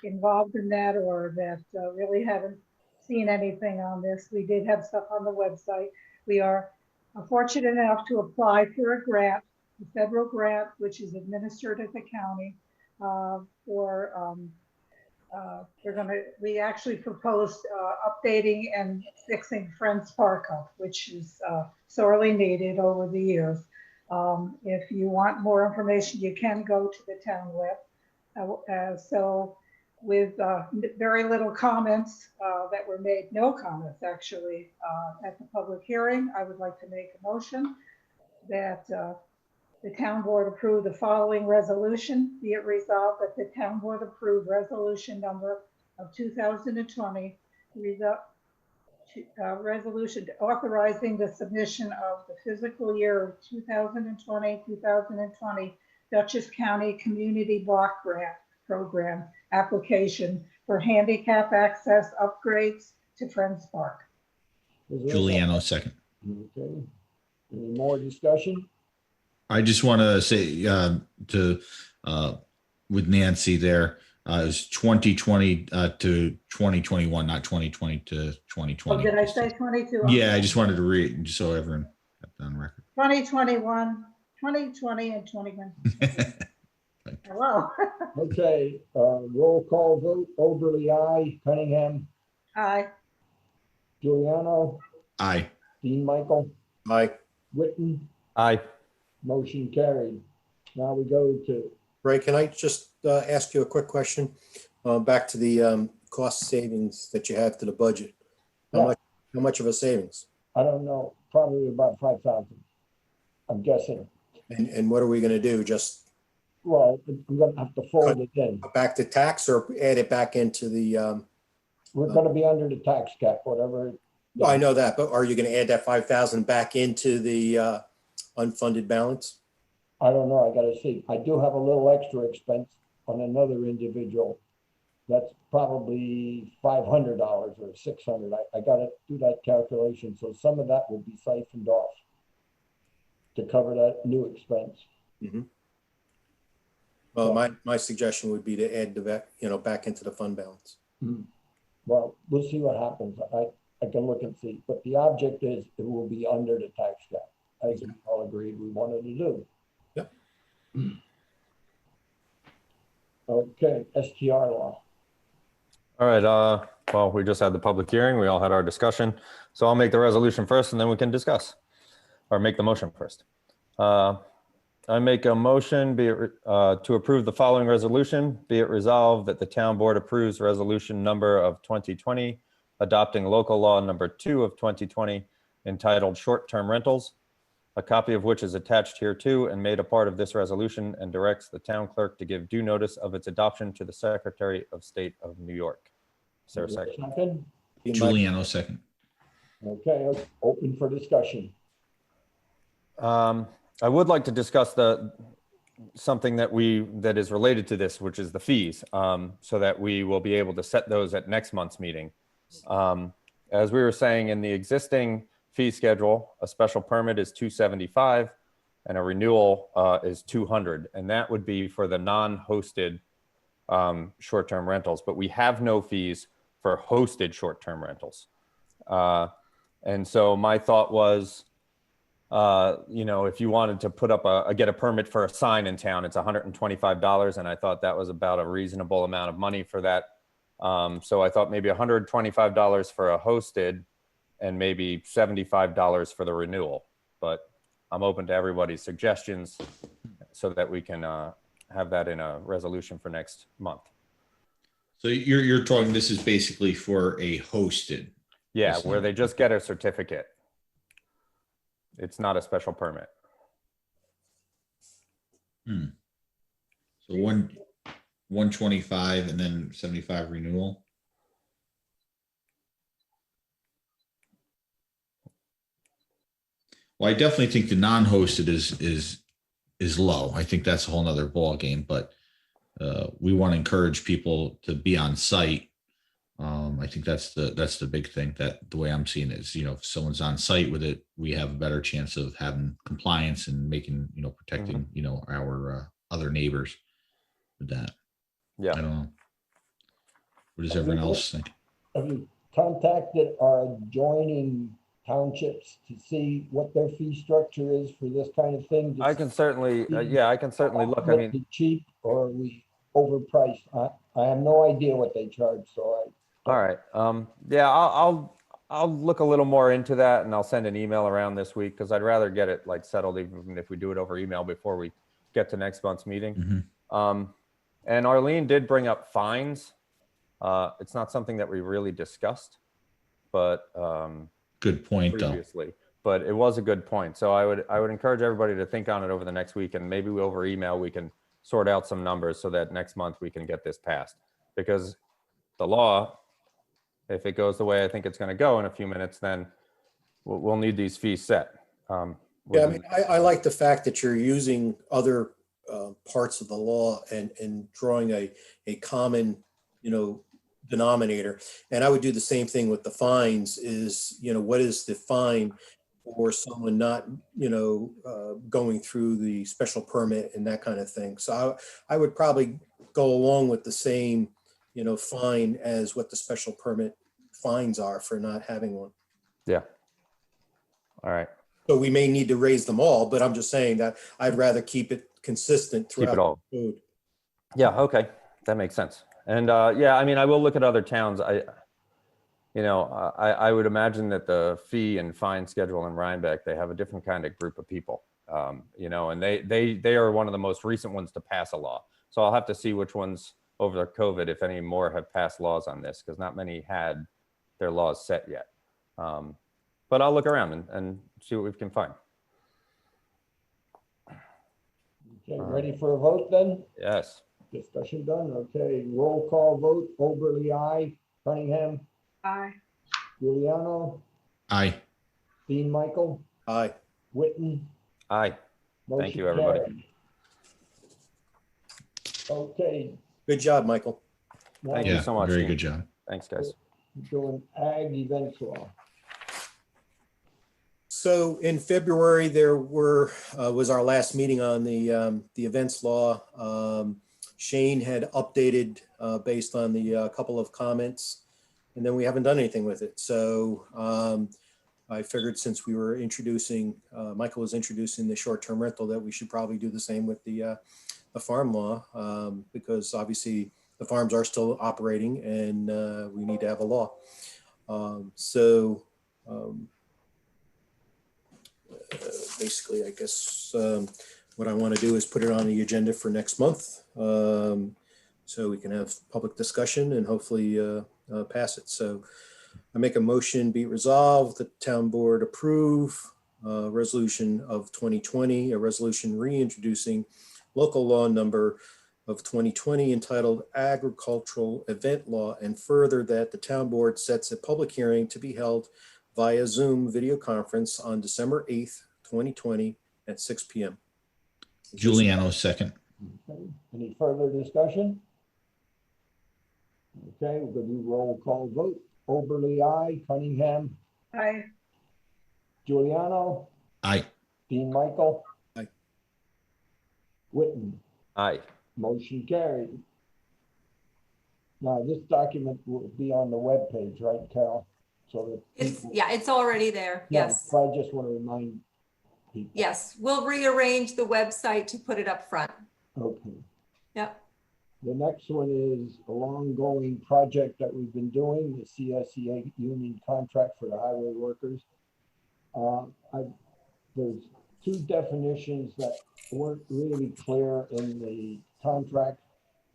Speaker 5: involved in that or that really haven't seen anything on this. We did have stuff on the website. We are fortunate enough to apply for a grant, a federal grant, which is administered at the county we actually proposed updating and fixing Friends Park up, which is sorely needed over the years. If you want more information, you can go to the town web. So with very little comments that were made, no comments actually at the public hearing, I would like to make a motion that the town board approve the following resolution. Be it resolved that the town board approve resolution number of 2020, resolution authorizing the submission of the fiscal year of 2020 Dutchess County Community Block Grant Program application for handicap access upgrades to Friends Park.
Speaker 1: Is there a
Speaker 10: Giuliano second.
Speaker 1: Okay. Any more discussion?
Speaker 10: I just want to say with Nancy there, it was 2020 to 2021, not 2020 to 2020.
Speaker 5: Oh, did I say 22?
Speaker 10: Yeah, I just wanted to read just so everyone got that on record.
Speaker 5: 2021, 2020, and 21. Hello.
Speaker 1: Okay, roll call vote. Oberly, aye. Cunningham,
Speaker 5: Aye.
Speaker 1: Giuliano,
Speaker 10: Aye.
Speaker 1: Dean Michael,
Speaker 4: Aye.
Speaker 1: Witten,
Speaker 7: Aye.
Speaker 1: motion carried. Now we go to,
Speaker 4: Ray, can I just ask you a quick question? Back to the cost savings that you have to the budget.
Speaker 1: Yeah.
Speaker 4: How much of a savings?
Speaker 1: I don't know, probably about 5,000. I'm guessing.
Speaker 4: And what are we going to do? Just
Speaker 1: Well, I'm gonna have to fold it in.
Speaker 4: back to tax or add it back into the,
Speaker 1: We're gonna be under the tax cap, whatever.
Speaker 4: I know that, but are you going to add that 5,000 back into the unfunded balance?
Speaker 1: I don't know, I gotta see. I do have a little extra expense on another individual. That's probably $500 or $600. I gotta do that calculation. So some of that will be siphoned off to cover that new expense.
Speaker 4: Well, my suggestion would be to add the back into the fund balance.
Speaker 1: Well, we'll see what happens. I can look and see, but the object is it will be under the tax cap, as we all agreed we wanted to do.
Speaker 4: Yep.
Speaker 1: Okay, STR law.
Speaker 7: All right. Well, we just had the public hearing. We all had our discussion. So I'll make the resolution first and then we can discuss or make the motion first. I make a motion to approve the following resolution. Be it resolved that the town board approves resolution number of 2020, adopting local law number 2 of 2020 entitled short-term rentals, a copy of which is attached hereto and made a part of this resolution, and directs the town clerk to give due notice of its adoption to the Secretary of State of New York. Is there a second?
Speaker 1: Second?
Speaker 10: Giuliano second.
Speaker 1: Okay, open for discussion.
Speaker 7: I would like to discuss something that is related to this, which is the fees, so that we will be able to set those at next month's meeting. As we were saying, in the existing fee schedule, a special permit is $275 and a renewal is $200, and that would be for the non-hosted short-term rentals, but we have no fees for hosted short-term rentals. And so my thought was, if you wanted to put up get a permit for a sign in town, it's $125. And I thought that was about a reasonable amount of money for that. So I thought maybe $125 for a hosted and maybe $75 for the renewal, but I'm open to everybody's suggestions so that we can have that in a resolution for next month.
Speaker 10: So you're talking, this is basically for a hosted.
Speaker 7: Yeah, where they just get a certificate. It's not a special permit.
Speaker 10: So 125 and then 75 renewal. Well, I definitely think the non-hosted is low. I think that's a whole nother ball game, but we want to encourage people to be on site. I think that's the big thing, that the way I'm seeing it is, if someone's on site with it, we have a better chance of having compliance and making, protecting, our other neighbors with that.
Speaker 7: Yeah.
Speaker 10: I don't know. What does
Speaker 1: Have you
Speaker 10: everyone
Speaker 1: looked-
Speaker 10: else think?
Speaker 1: Have you contacted our adjoining townships to see what their fee structure is for this kind of thing?
Speaker 7: I can certainly, yeah, I can certainly look. I mean,
Speaker 1: Approximately cheap, or are we overpriced? I have no idea what they charge, so
Speaker 7: all right. Yeah, I'll look a little more into that, and I'll send an email around this week, because I'd rather get it like settled, even if we do it over email before we get to next month's meeting.
Speaker 10: Mhm.
Speaker 7: And Arlene did bring up fines. It's not something that we really discussed, but
Speaker 10: Good point, though.
Speaker 7: previously, but it was a good point. So I would encourage everybody to think on it over the next week, and maybe over email we can sort out some numbers so that next month we can get this passed. Because the law, if it goes the way I think it's going to go in a few minutes, then we'll need these fees set.
Speaker 4: Yeah, I mean, I like the fact that you're using other parts of the law and drawing a common, denominator. And I would do the same thing with the fines is, what is the fine for someone not, going through the special permit and that kind of thing. So I would probably go along with the same, fine as what the special permit fines are for not having one.
Speaker 7: Yeah. All right.
Speaker 4: So we may need to raise them all, but I'm just saying that I'd rather keep it consistent
Speaker 7: Keep it
Speaker 4: throughout
Speaker 7: all.
Speaker 4: the code.
Speaker 7: Yeah. Okay. That makes sense. And yeah, I mean, I will look at other towns. I would imagine that the fee and fine schedule in Rhinebeck, they have a different kind of group of people, and they are one of the most recent ones to pass a law. So I'll have to see which ones over the COVID, if any more have passed laws on this, because not many had their laws set yet. But I'll look around and see what we can find.
Speaker 1: okay, ready for a vote then?
Speaker 7: Yes.
Speaker 1: Discussion done, okay, roll call vote, Oberly, aye, Cunningham,
Speaker 5: Aye.
Speaker 1: Giuliano,
Speaker 10: Aye.
Speaker 1: Dean Michael,
Speaker 4: Aye.
Speaker 1: Witten.
Speaker 7: Aye. Thank
Speaker 1: Motion
Speaker 7: you, everybody.
Speaker 1: carried. Okay.
Speaker 4: Good job, Michael.
Speaker 1: now
Speaker 7: Thank you
Speaker 10: Yeah,
Speaker 7: so much,
Speaker 10: very
Speaker 7: Dean.
Speaker 10: good job.
Speaker 7: Thanks, guys.
Speaker 1: we're doing ag events law.
Speaker 4: So in February, there was our last meeting on the events law. Shane had updated based on the couple of comments, and then we haven't done anything with it. So I figured since we were Michael was introducing the short-term rental, that we should probably do the same with the farm law, because obviously the farms are still operating and we need to have a law. Basically, I guess what I want to do is put it on the agenda for next month, so we can have public discussion and hopefully pass it. So I make a motion, be it resolved, that the town board approve resolution of 2020, a resolution reintroducing local law number of 2020 entitled Agricultural Event Law, and further that the town board sets a public hearing to be held via Zoom video conference on December 8th, 2020 at 6 p.m.
Speaker 10: Giuliano, second.
Speaker 1: Okay, any further discussion? Okay, we're gonna do roll call vote, Oberly, aye, Cunningham,
Speaker 5: Aye.
Speaker 1: Giuliano,
Speaker 10: Aye.
Speaker 1: Dean Michael.
Speaker 4: Aye.
Speaker 1: Witten.
Speaker 7: Aye.
Speaker 1: Motion carried. Now, this document will be on the webpage, right, Carol? So that
Speaker 2: It's,
Speaker 1: people-
Speaker 2: yeah, it's already there.
Speaker 1: Yeah,
Speaker 2: Yes.
Speaker 1: but I just want to remind people.
Speaker 2: Yes. We'll rearrange the website to put it up front.
Speaker 1: Okay.
Speaker 2: Yep.
Speaker 1: The next one is a long-going project that we've been doing, the CSEA union contract for the highway workers. There's two definitions that weren't really clear in the contract.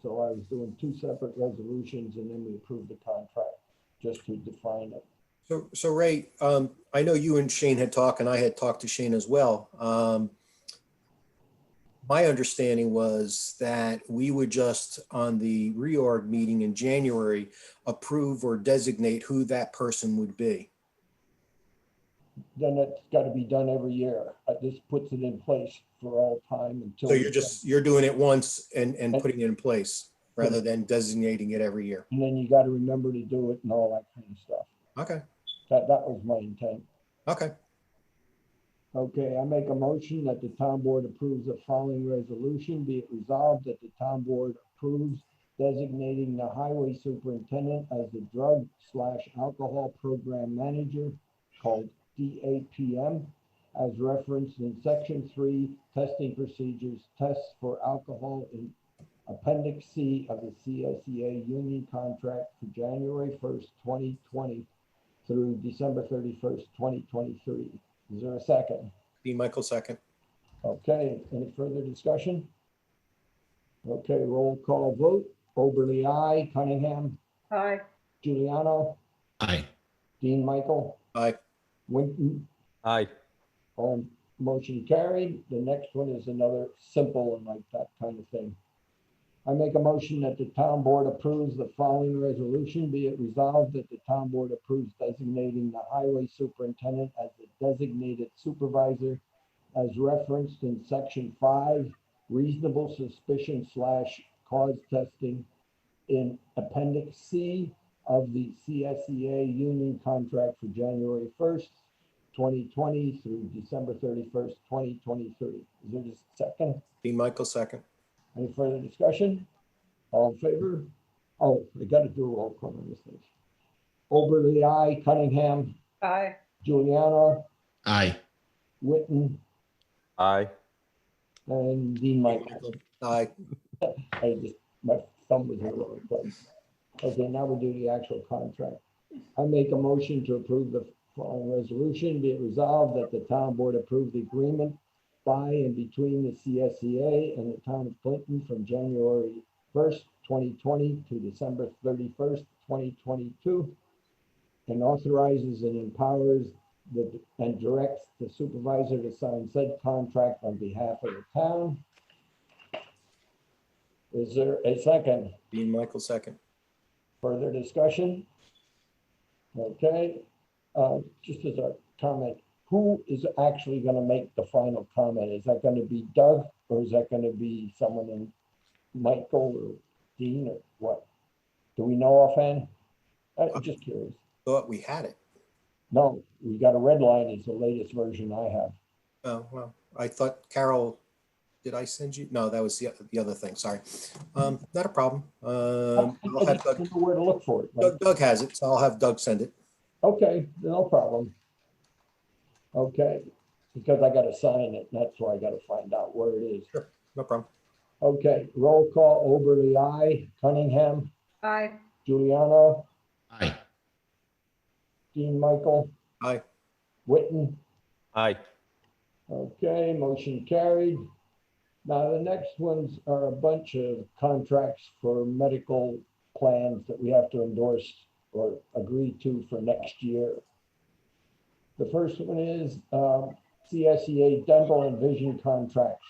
Speaker 1: So I was doing two separate resolutions, and then we approved the contract just to define it.
Speaker 4: So Ray, I know you and Shane had talked, and I had talked to Shane as well. My understanding was that we would just, on the reorg meeting in January, approve or designate who that person would be.
Speaker 1: then it's got to be done every year. This puts it in place for all time until.
Speaker 4: So you're doing it once and putting it in place rather than designating it every year.
Speaker 1: And then you got to remember to do it and all that kind of stuff.
Speaker 4: Okay,
Speaker 1: That was my intent.
Speaker 4: okay.
Speaker 1: Okay, I make a motion that the town board approves the following resolution. Be it resolved that the town board approves designating the highway superintendent as the drug/alcohol program manager, called DAPM, as referenced in section 3, testing procedures, tests for alcohol in Appendix C of the CSEA union contract for January 1st, 2020 through December 31st, 2023. Is there a second?
Speaker 4: Dean Michael, second.
Speaker 1: Okay, any further discussion? Okay, roll call vote. Oberly, aye. Cunningham,
Speaker 5: Aye.
Speaker 1: Giuliano,
Speaker 10: Aye.
Speaker 1: Dean Michael,
Speaker 4: Aye.
Speaker 1: Winton,
Speaker 7: Aye.
Speaker 1: all motion carried. The next one is another simple and like that kind of thing. I make a motion that the town board approves the following resolution. Be it resolved that the town board approves designating the highway superintendent as the designated supervisor as referenced in section 5, reasonable suspicion / cause testing in Appendix C of the CSEA union contract for January 1st, 2020 through December 31st, 2023. Is there a second?
Speaker 4: Dean Michael, second.
Speaker 1: Any further discussion? All in favor? Oh, I got to do a roll call on this thing. Oberly, aye. Cunningham,
Speaker 5: Aye.
Speaker 1: Giuliano,
Speaker 10: Aye.
Speaker 1: Witten,
Speaker 7: Aye.
Speaker 1: and Dean Michael.
Speaker 4: Aye.
Speaker 1: My thumb was in the wrong place. Okay, now we'll do the actual contract. I make a motion to approve the following resolution. Be it resolved that the town board approve the agreement by and between the CSEA and the town of Clinton from January 1st, 2020 to December 31st, 2022, and authorizes and empowers and directs the supervisor to sign said contract on behalf of the town. Is there a second?
Speaker 4: Dean Michael, second.
Speaker 1: Further discussion? Okay, just as a comment, who is actually going to make the final comment? Is that going to be Doug, or is that going to be someone in Michael or Dean, or what? Do we know offhand? I'm just curious.
Speaker 4: Thought we had it.
Speaker 1: No, we got a red line. It's the latest version I have.
Speaker 4: Oh, well, I thought Carol, did I send you? No, that was the other thing. Sorry. Not a problem. I'll
Speaker 1: I
Speaker 4: have
Speaker 1: just
Speaker 4: Doug,
Speaker 1: don't know where to look for it. Right?
Speaker 4: Doug has it, so I'll have Doug send it.
Speaker 1: Okay, no problem. Okay, because I got to sign it. That's why I got to find out where it is.
Speaker 4: Sure, no problem.
Speaker 1: Okay, roll call. Oberly, aye. Cunningham,
Speaker 5: Aye.
Speaker 1: Giuliano,
Speaker 10: Aye.
Speaker 1: Dean Michael,
Speaker 4: Aye.
Speaker 1: Witten.
Speaker 7: Aye.
Speaker 1: Okay, motion carried. Now, the next ones are a bunch of contracts for medical plans that we have to endorse or agree to for next year. The first one is CSEA dental and vision contracts.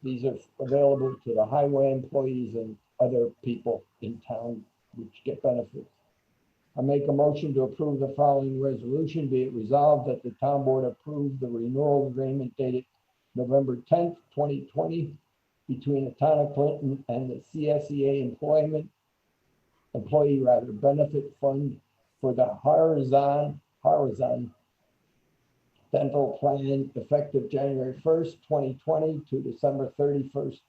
Speaker 1: These are available to the highway employees and other people in town which get benefits. I make a motion to approve the following resolution. Be it resolved that the town board approve the renewal agreement dated November 10th, 2020 between the town of Clinton and the CSEA employee benefit fund for the Horizon dental plan effective January 1st, 2020 to December 31st,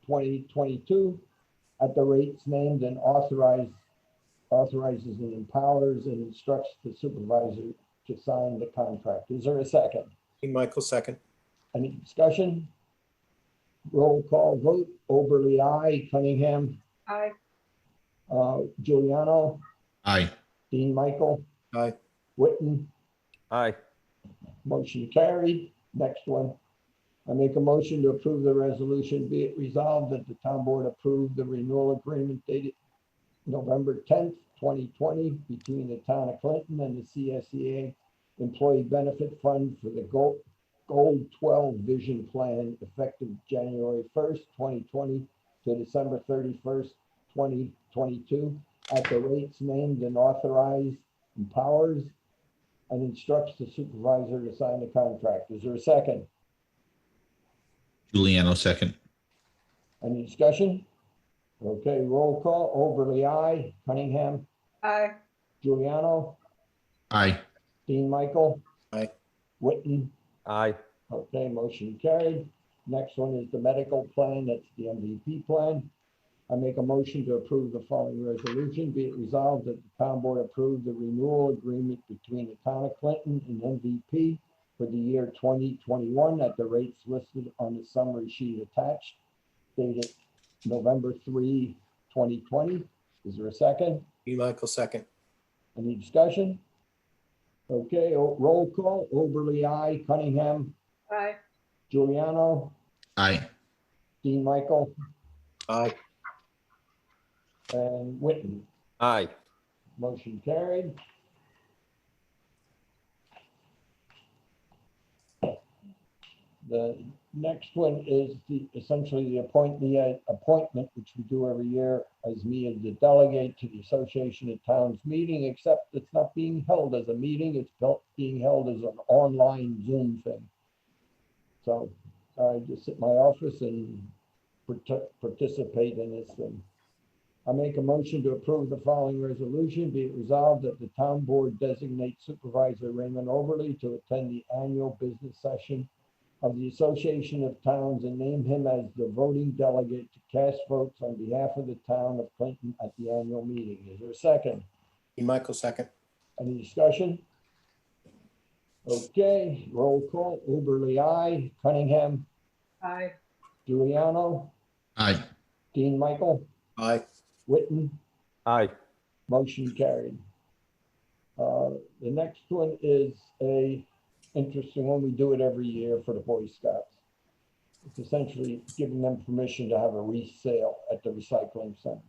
Speaker 1: 2022 at the rates named and authorizes and empowers and instructs the supervisor to sign the contract. Is there a second?
Speaker 4: Dean Michael, second.
Speaker 1: Any discussion? Roll call vote. Oberly, aye. Cunningham,
Speaker 5: Aye.
Speaker 1: Giuliano,
Speaker 10: Aye.
Speaker 1: Dean Michael,
Speaker 4: Aye.
Speaker 1: Witten.
Speaker 7: Aye.
Speaker 1: Motion carried. Next one. I make a motion to approve the resolution. Be it resolved that the town board approve the renewal agreement dated November 10th, 2020 between the town of Clinton and the CSEA Employee Benefit Fund for the Gold 12 Vision Plan effective January 1st, 2020 to December 31st, 2022 at the rates named and authorized, empowers, and instructs the supervisor to sign the contract. Is there a second?
Speaker 10: Giuliano second.
Speaker 1: Any discussion? Okay, roll call. Oberly, aye. Cunningham,
Speaker 5: Aye.
Speaker 1: Giuliano,
Speaker 10: Aye.
Speaker 1: Dean Michael.
Speaker 4: Aye.
Speaker 1: Witten.
Speaker 7: Aye.
Speaker 1: Okay, motion carried. Next one is the medical plan. That's the MVP plan. I make a motion to approve the following resolution. Be it resolved that the town board approve the renewal agreement between the town of Clinton and MVP for the year 2021 at the rates listed on the summary sheet attached, dated November 3, 2020. Is there a second?
Speaker 4: Dean Michael second.
Speaker 1: Any discussion? Okay, roll call. Oberly, aye. Cunningham,
Speaker 5: Aye.
Speaker 1: Giuliano,
Speaker 10: Aye.
Speaker 1: Dean Michael,
Speaker 4: Aye.
Speaker 1: and Witten.
Speaker 7: Aye.
Speaker 1: Motion carried. The next one is essentially the appointment, which we do every year as me as the delegate to the Association of Towns meeting, except it's not being held as a meeting, it's being held as an online Zoom thing. So I just sit in my office and participate in this thing. I make a motion to approve the following resolution. Be it resolved that the town board designates Supervisor Raymond Overly to attend the annual business session of the Association of Towns and name him as the voting delegate to cast votes on behalf of the town of Clinton at the annual meeting. Is there a second?
Speaker 4: Dean Michael second.
Speaker 1: Any discussion? Okay, roll call. Oberly, aye. Cunningham,
Speaker 5: Aye.
Speaker 1: Giuliano,
Speaker 10: Aye.
Speaker 1: Dean Michael,
Speaker 4: Aye.
Speaker 1: Witten.
Speaker 7: Aye.
Speaker 1: Motion carried. The next one is a interesting one. We do it every year for the Boy Scouts. It's essentially giving them permission to have a resale at the recycling center.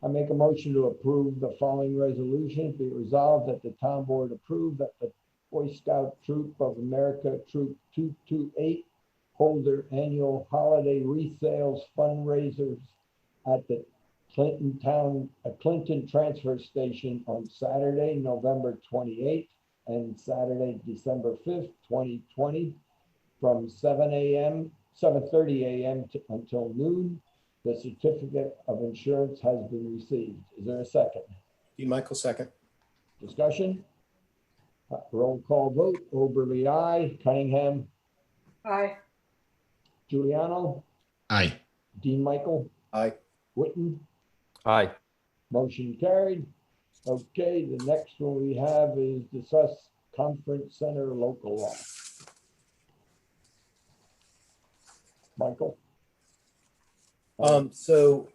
Speaker 1: I make a motion to approve the following resolution. Be it resolved that the town board approve that the Boy Scout Troop of America Troop 228 hold their annual holiday resales fundraisers at the Clinton Transfer Station on Saturday, November 28th and Saturday, December 5th, 2020, from 7:30 a.m. until noon. The certificate of insurance has been received. Is there a second?
Speaker 4: Dean Michael second.
Speaker 1: Discussion? Roll call vote. Oberly, aye. Cunningham,
Speaker 5: Aye.
Speaker 1: Giuliano,
Speaker 10: Aye.
Speaker 1: Dean Michael,
Speaker 4: Aye.
Speaker 1: Witten.
Speaker 7: Aye.
Speaker 1: Motion carried. Okay, the next one we have is discuss conference center local law. Michael?
Speaker 4: So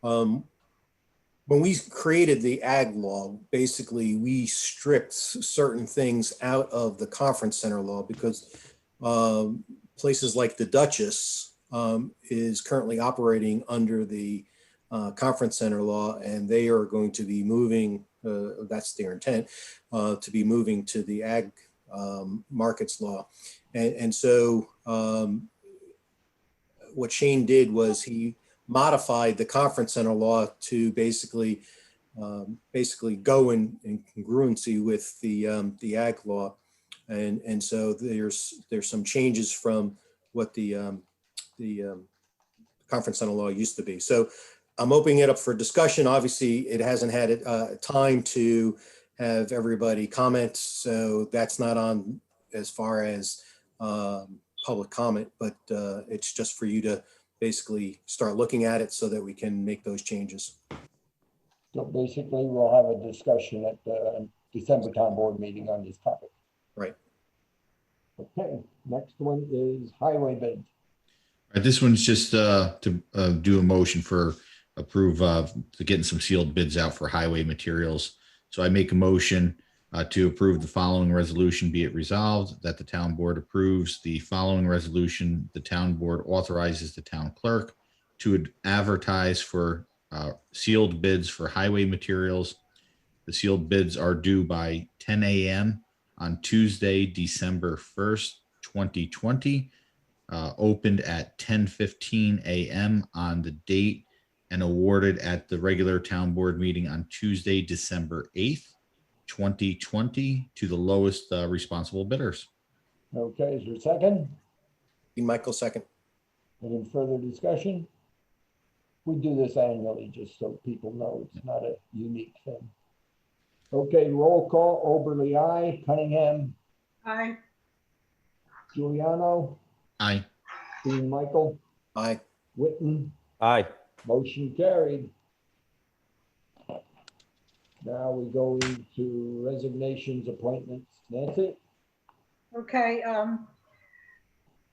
Speaker 4: when we created the ag law, basically we stripped certain things out of the conference center law because places like the Duchess is currently operating under the conference center law, and they are going to be moving, that's their intent, to be moving to the ag markets law. And so what Shane did was he modified the conference center law to basically go in congruency with the ag law, and so there's some changes from what the conference center law used to be. So I'm opening it up for discussion. Obviously, it hasn't had time to have everybody comment, so that's not on as far as public comment, but it's just for you to basically start looking at it so that we can make those changes.
Speaker 1: So basically, we'll have a discussion at the December town board meeting on this topic.
Speaker 4: Right.
Speaker 1: Okay, next one is highway bids.
Speaker 10: All right, this one's just to do a motion for approve to getting some sealed bids out for highway materials. So I make a motion to approve the following resolution. Be it resolved that the town board approves the following resolution. The town board authorizes the town clerk to advertise for sealed bids for highway materials. The sealed bids are due by 10 a.m. on Tuesday, December 1st, 2020. Opened at 10:15 a.m. on the date and awarded at the regular town board meeting on Tuesday, December 8th, 2020 to the lowest responsible bidders.
Speaker 1: Okay, is there a second?
Speaker 4: Dean Michael, second.
Speaker 1: Any further discussion? We do this annually, just so people know it's not a unique thing. Okay, roll call, Oberly, aye. Cunningham,
Speaker 5: Aye.
Speaker 1: Giuliano,
Speaker 10: Aye.
Speaker 1: Dean Michael,
Speaker 4: Aye.
Speaker 1: Witten,
Speaker 7: Aye.
Speaker 1: motion carried. Now we go into resignations, appointments. Nancy?
Speaker 5: Okay,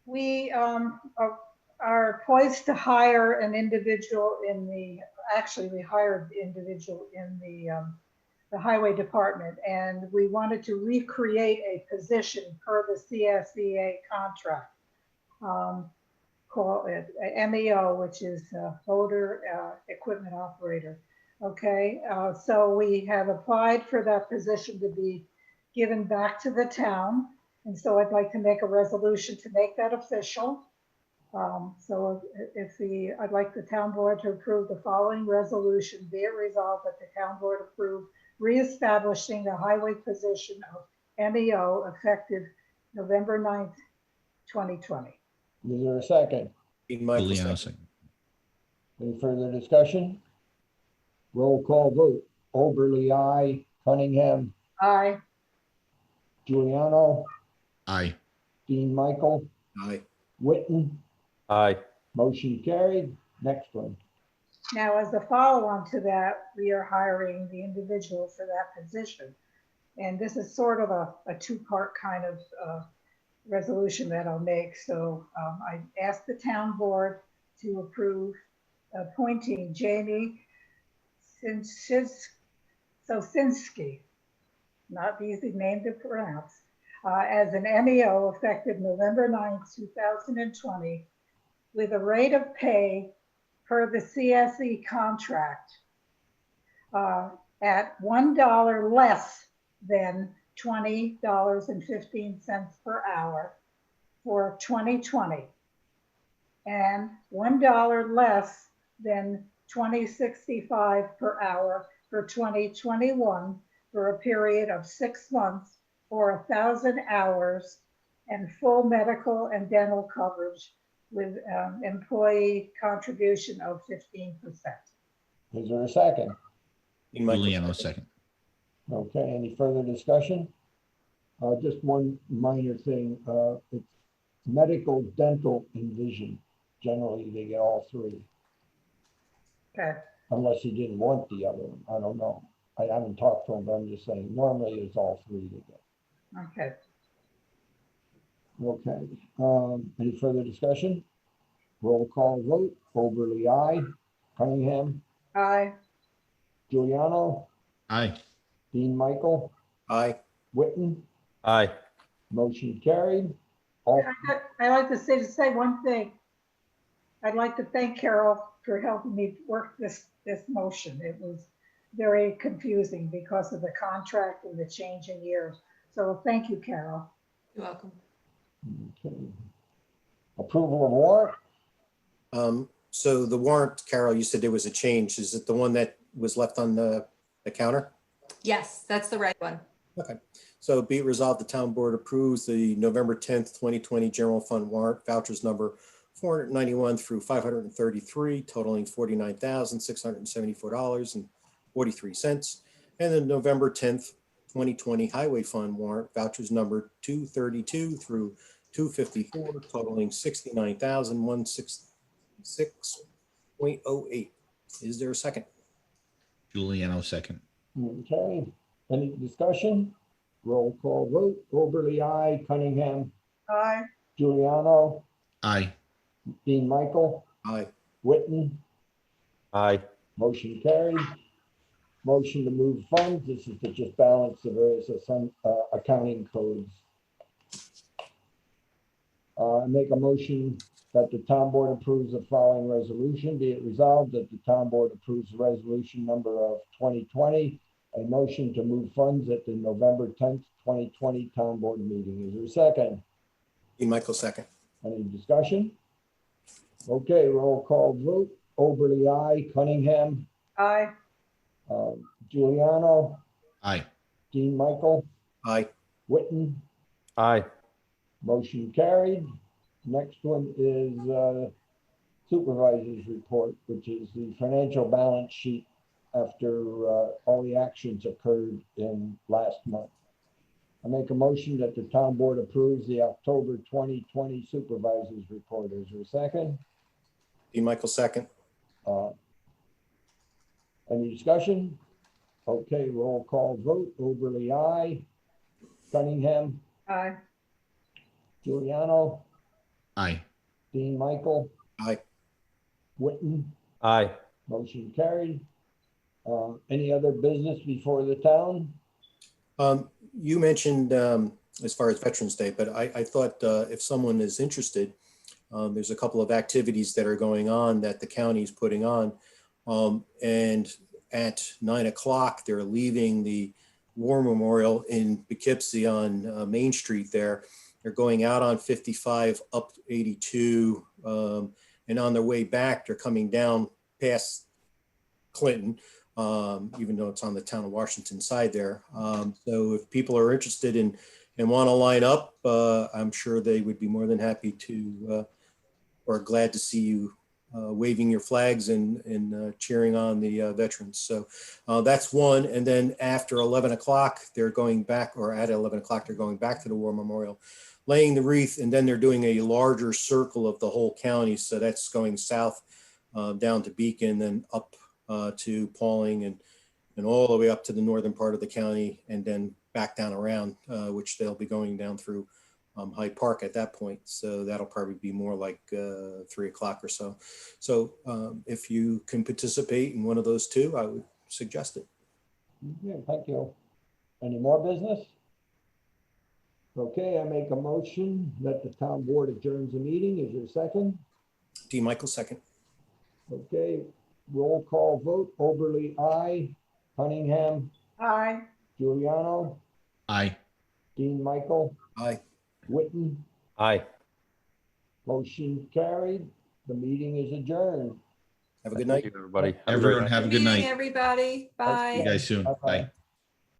Speaker 5: we are poised to hire an individual in the, actually, we hired the individual in the highway department, and we wanted to recreate a position per the CSEA contract. Call it MEO, which is motor equipment operator. Okay, so we have applied for that position to be given back to the town. And so I'd like to make a resolution to make that official. So I'd like the town board to approve the following resolution. Be it resolved that the town board approve reestablishing the highway position of MEO effective November 9th, 2020.
Speaker 1: Is there a second?
Speaker 4: Dean Michael,
Speaker 10: Giuliano,
Speaker 4: second.
Speaker 10: second.
Speaker 1: Any further discussion? Roll call vote. Oberly, aye. Cunningham,
Speaker 5: Aye.
Speaker 1: Giuliano,
Speaker 10: Aye.
Speaker 1: Dean Michael,
Speaker 4: Aye.
Speaker 1: Witten,
Speaker 7: Aye.
Speaker 1: motion carried. Next one.
Speaker 5: Now, as a follow-on to that, we are hiring the individual for that position. And this is sort of a two-part kind of resolution that I'll make. So I asked the town board to approve appointing Jamie Sosinski, not easy name to pronounce, as an MEO effective November 9th, 2020, with a rate of pay per the CSE contract at $1 less than $20.15 per hour for 2020, and $1 less than $20.65 per hour for 2021 for a period of 6 months or 1,000 hours and full medical and dental coverage with employee contribution of 15%.
Speaker 1: Is there a second?
Speaker 4: Dean Michael,
Speaker 10: Giuliano,
Speaker 4: second.
Speaker 10: second.
Speaker 1: Okay, any further discussion? Just one minor thing. It's medical, dental, and vision. Generally, they get all three,
Speaker 5: Okay.
Speaker 1: unless he didn't want the other one. I don't know. I haven't talked to him, but I'm just saying, normally it's all three they get.
Speaker 5: Okay.
Speaker 1: Okay, any further discussion? Roll call vote. Oberly, aye. Cunningham,
Speaker 5: Aye.
Speaker 1: Giuliano,
Speaker 10: Aye.
Speaker 1: Dean Michael,
Speaker 4: Aye.
Speaker 1: Witten,
Speaker 7: Aye.
Speaker 1: motion carried. All,
Speaker 5: I'd like to say one thing. I'd like to thank Carol for helping me work this motion. It was very confusing because of the contract and the change in years. So thank you, Carol.
Speaker 2: You're welcome.
Speaker 1: okay. Approval of warrant.
Speaker 4: So the warrant, Carol, you said there was a change. Is it the one that was left on the counter?
Speaker 2: Yes, that's the right one.
Speaker 4: Okay. So be it resolved, the town board approves the November 10th, 2020 general fund warrant vouchers number 491 through 533, totaling $49,674.43. And the November 10th, 2020 highway fund warrant vouchers number 232 through 254, totaling $69,166.08. Is there a second?
Speaker 10: Giuliano, second.
Speaker 1: Okay, any discussion? Roll call vote. Oberly, aye. Cunningham,
Speaker 5: Aye.
Speaker 1: Giuliano,
Speaker 10: Aye.
Speaker 1: Dean Michael,
Speaker 4: Aye.
Speaker 1: Witten,
Speaker 7: Aye.
Speaker 1: motion carried. Motion to move funds. This is to just balance the various accounting codes. I make a motion that the town board approves the following resolution. Be it resolved that the town board approves resolution number of 2020, a motion to move funds at the November 10th, 2020 town board meeting. Is there a second?
Speaker 4: Dean Michael, second.
Speaker 1: Any discussion? Okay, roll call vote. Oberly, I, Cunningham,
Speaker 5: Aye.
Speaker 1: Giuliano,
Speaker 10: Aye.
Speaker 1: Dean Michael,
Speaker 4: Aye.
Speaker 1: Witten,
Speaker 7: Aye.
Speaker 1: motion carried. Next one is supervisor's report, which is the financial balance sheet after all the actions occurred in last month. I make a motion that the town board approves the October 2020 supervisor's report. Is there a second?
Speaker 4: Dean Michael, second.
Speaker 1: Any discussion? Okay, roll call vote. Oberly, I. Cunningham,
Speaker 5: Aye.
Speaker 1: Giuliano,
Speaker 10: Aye.
Speaker 1: Dean Michael,
Speaker 4: Aye.
Speaker 1: Witten,
Speaker 7: Aye.
Speaker 1: motion carried. Any other business before the town?
Speaker 4: You mentioned as far as Veterans Day, but I thought if someone is interested, there's a couple of activities that are going on that the county is putting on. And at 9 o'clock, they're leaving the War Memorial in Poughkeepsie on Main Street there. They're going out on 55 up 82. And on their way back, they're coming down past Clinton, even though it's on the town of Washington side there. So if people are interested in and want to line up, I'm sure they would be more than happy to or glad to see you waving your flags and cheering on the veterans. So that's one. And then after 11 o'clock, they're going back, or at 11 o'clock, they're going back to the War Memorial, laying the wreath, and then they're doing a larger circle of the whole county. So that's going south down to Beacon, then up to Pauling and all the way up to the northern part of the county, and then back down around, which they'll be going down through Hyde Park at that point. So that'll probably be more like 3 o'clock or so. So if you can participate in one of those two, I would suggest it.
Speaker 1: Yeah, thank you. Any more business? Okay, I make a motion that the town board adjourns the meeting. Is there a second?
Speaker 4: D. Michael, second.
Speaker 1: Okay, roll call vote. Oberly, I. Cunningham,
Speaker 5: Aye.
Speaker 1: Giuliano,
Speaker 10: Aye.
Speaker 1: Dean Michael,
Speaker 4: Aye.
Speaker 1: Witten,
Speaker 7: Aye.
Speaker 1: motion carried. The meeting is adjourned.
Speaker 4: Have a good
Speaker 7: Thank
Speaker 4: night.
Speaker 7: you, everybody. Have a great
Speaker 10: Everyone
Speaker 7: night.
Speaker 10: have a
Speaker 2: Good
Speaker 10: good
Speaker 2: meeting,
Speaker 10: night.
Speaker 2: everybody.
Speaker 1: Thank
Speaker 10: See you
Speaker 2: Bye.
Speaker 10: guys soon.
Speaker 1: Bye-bye.
Speaker 10: Bye.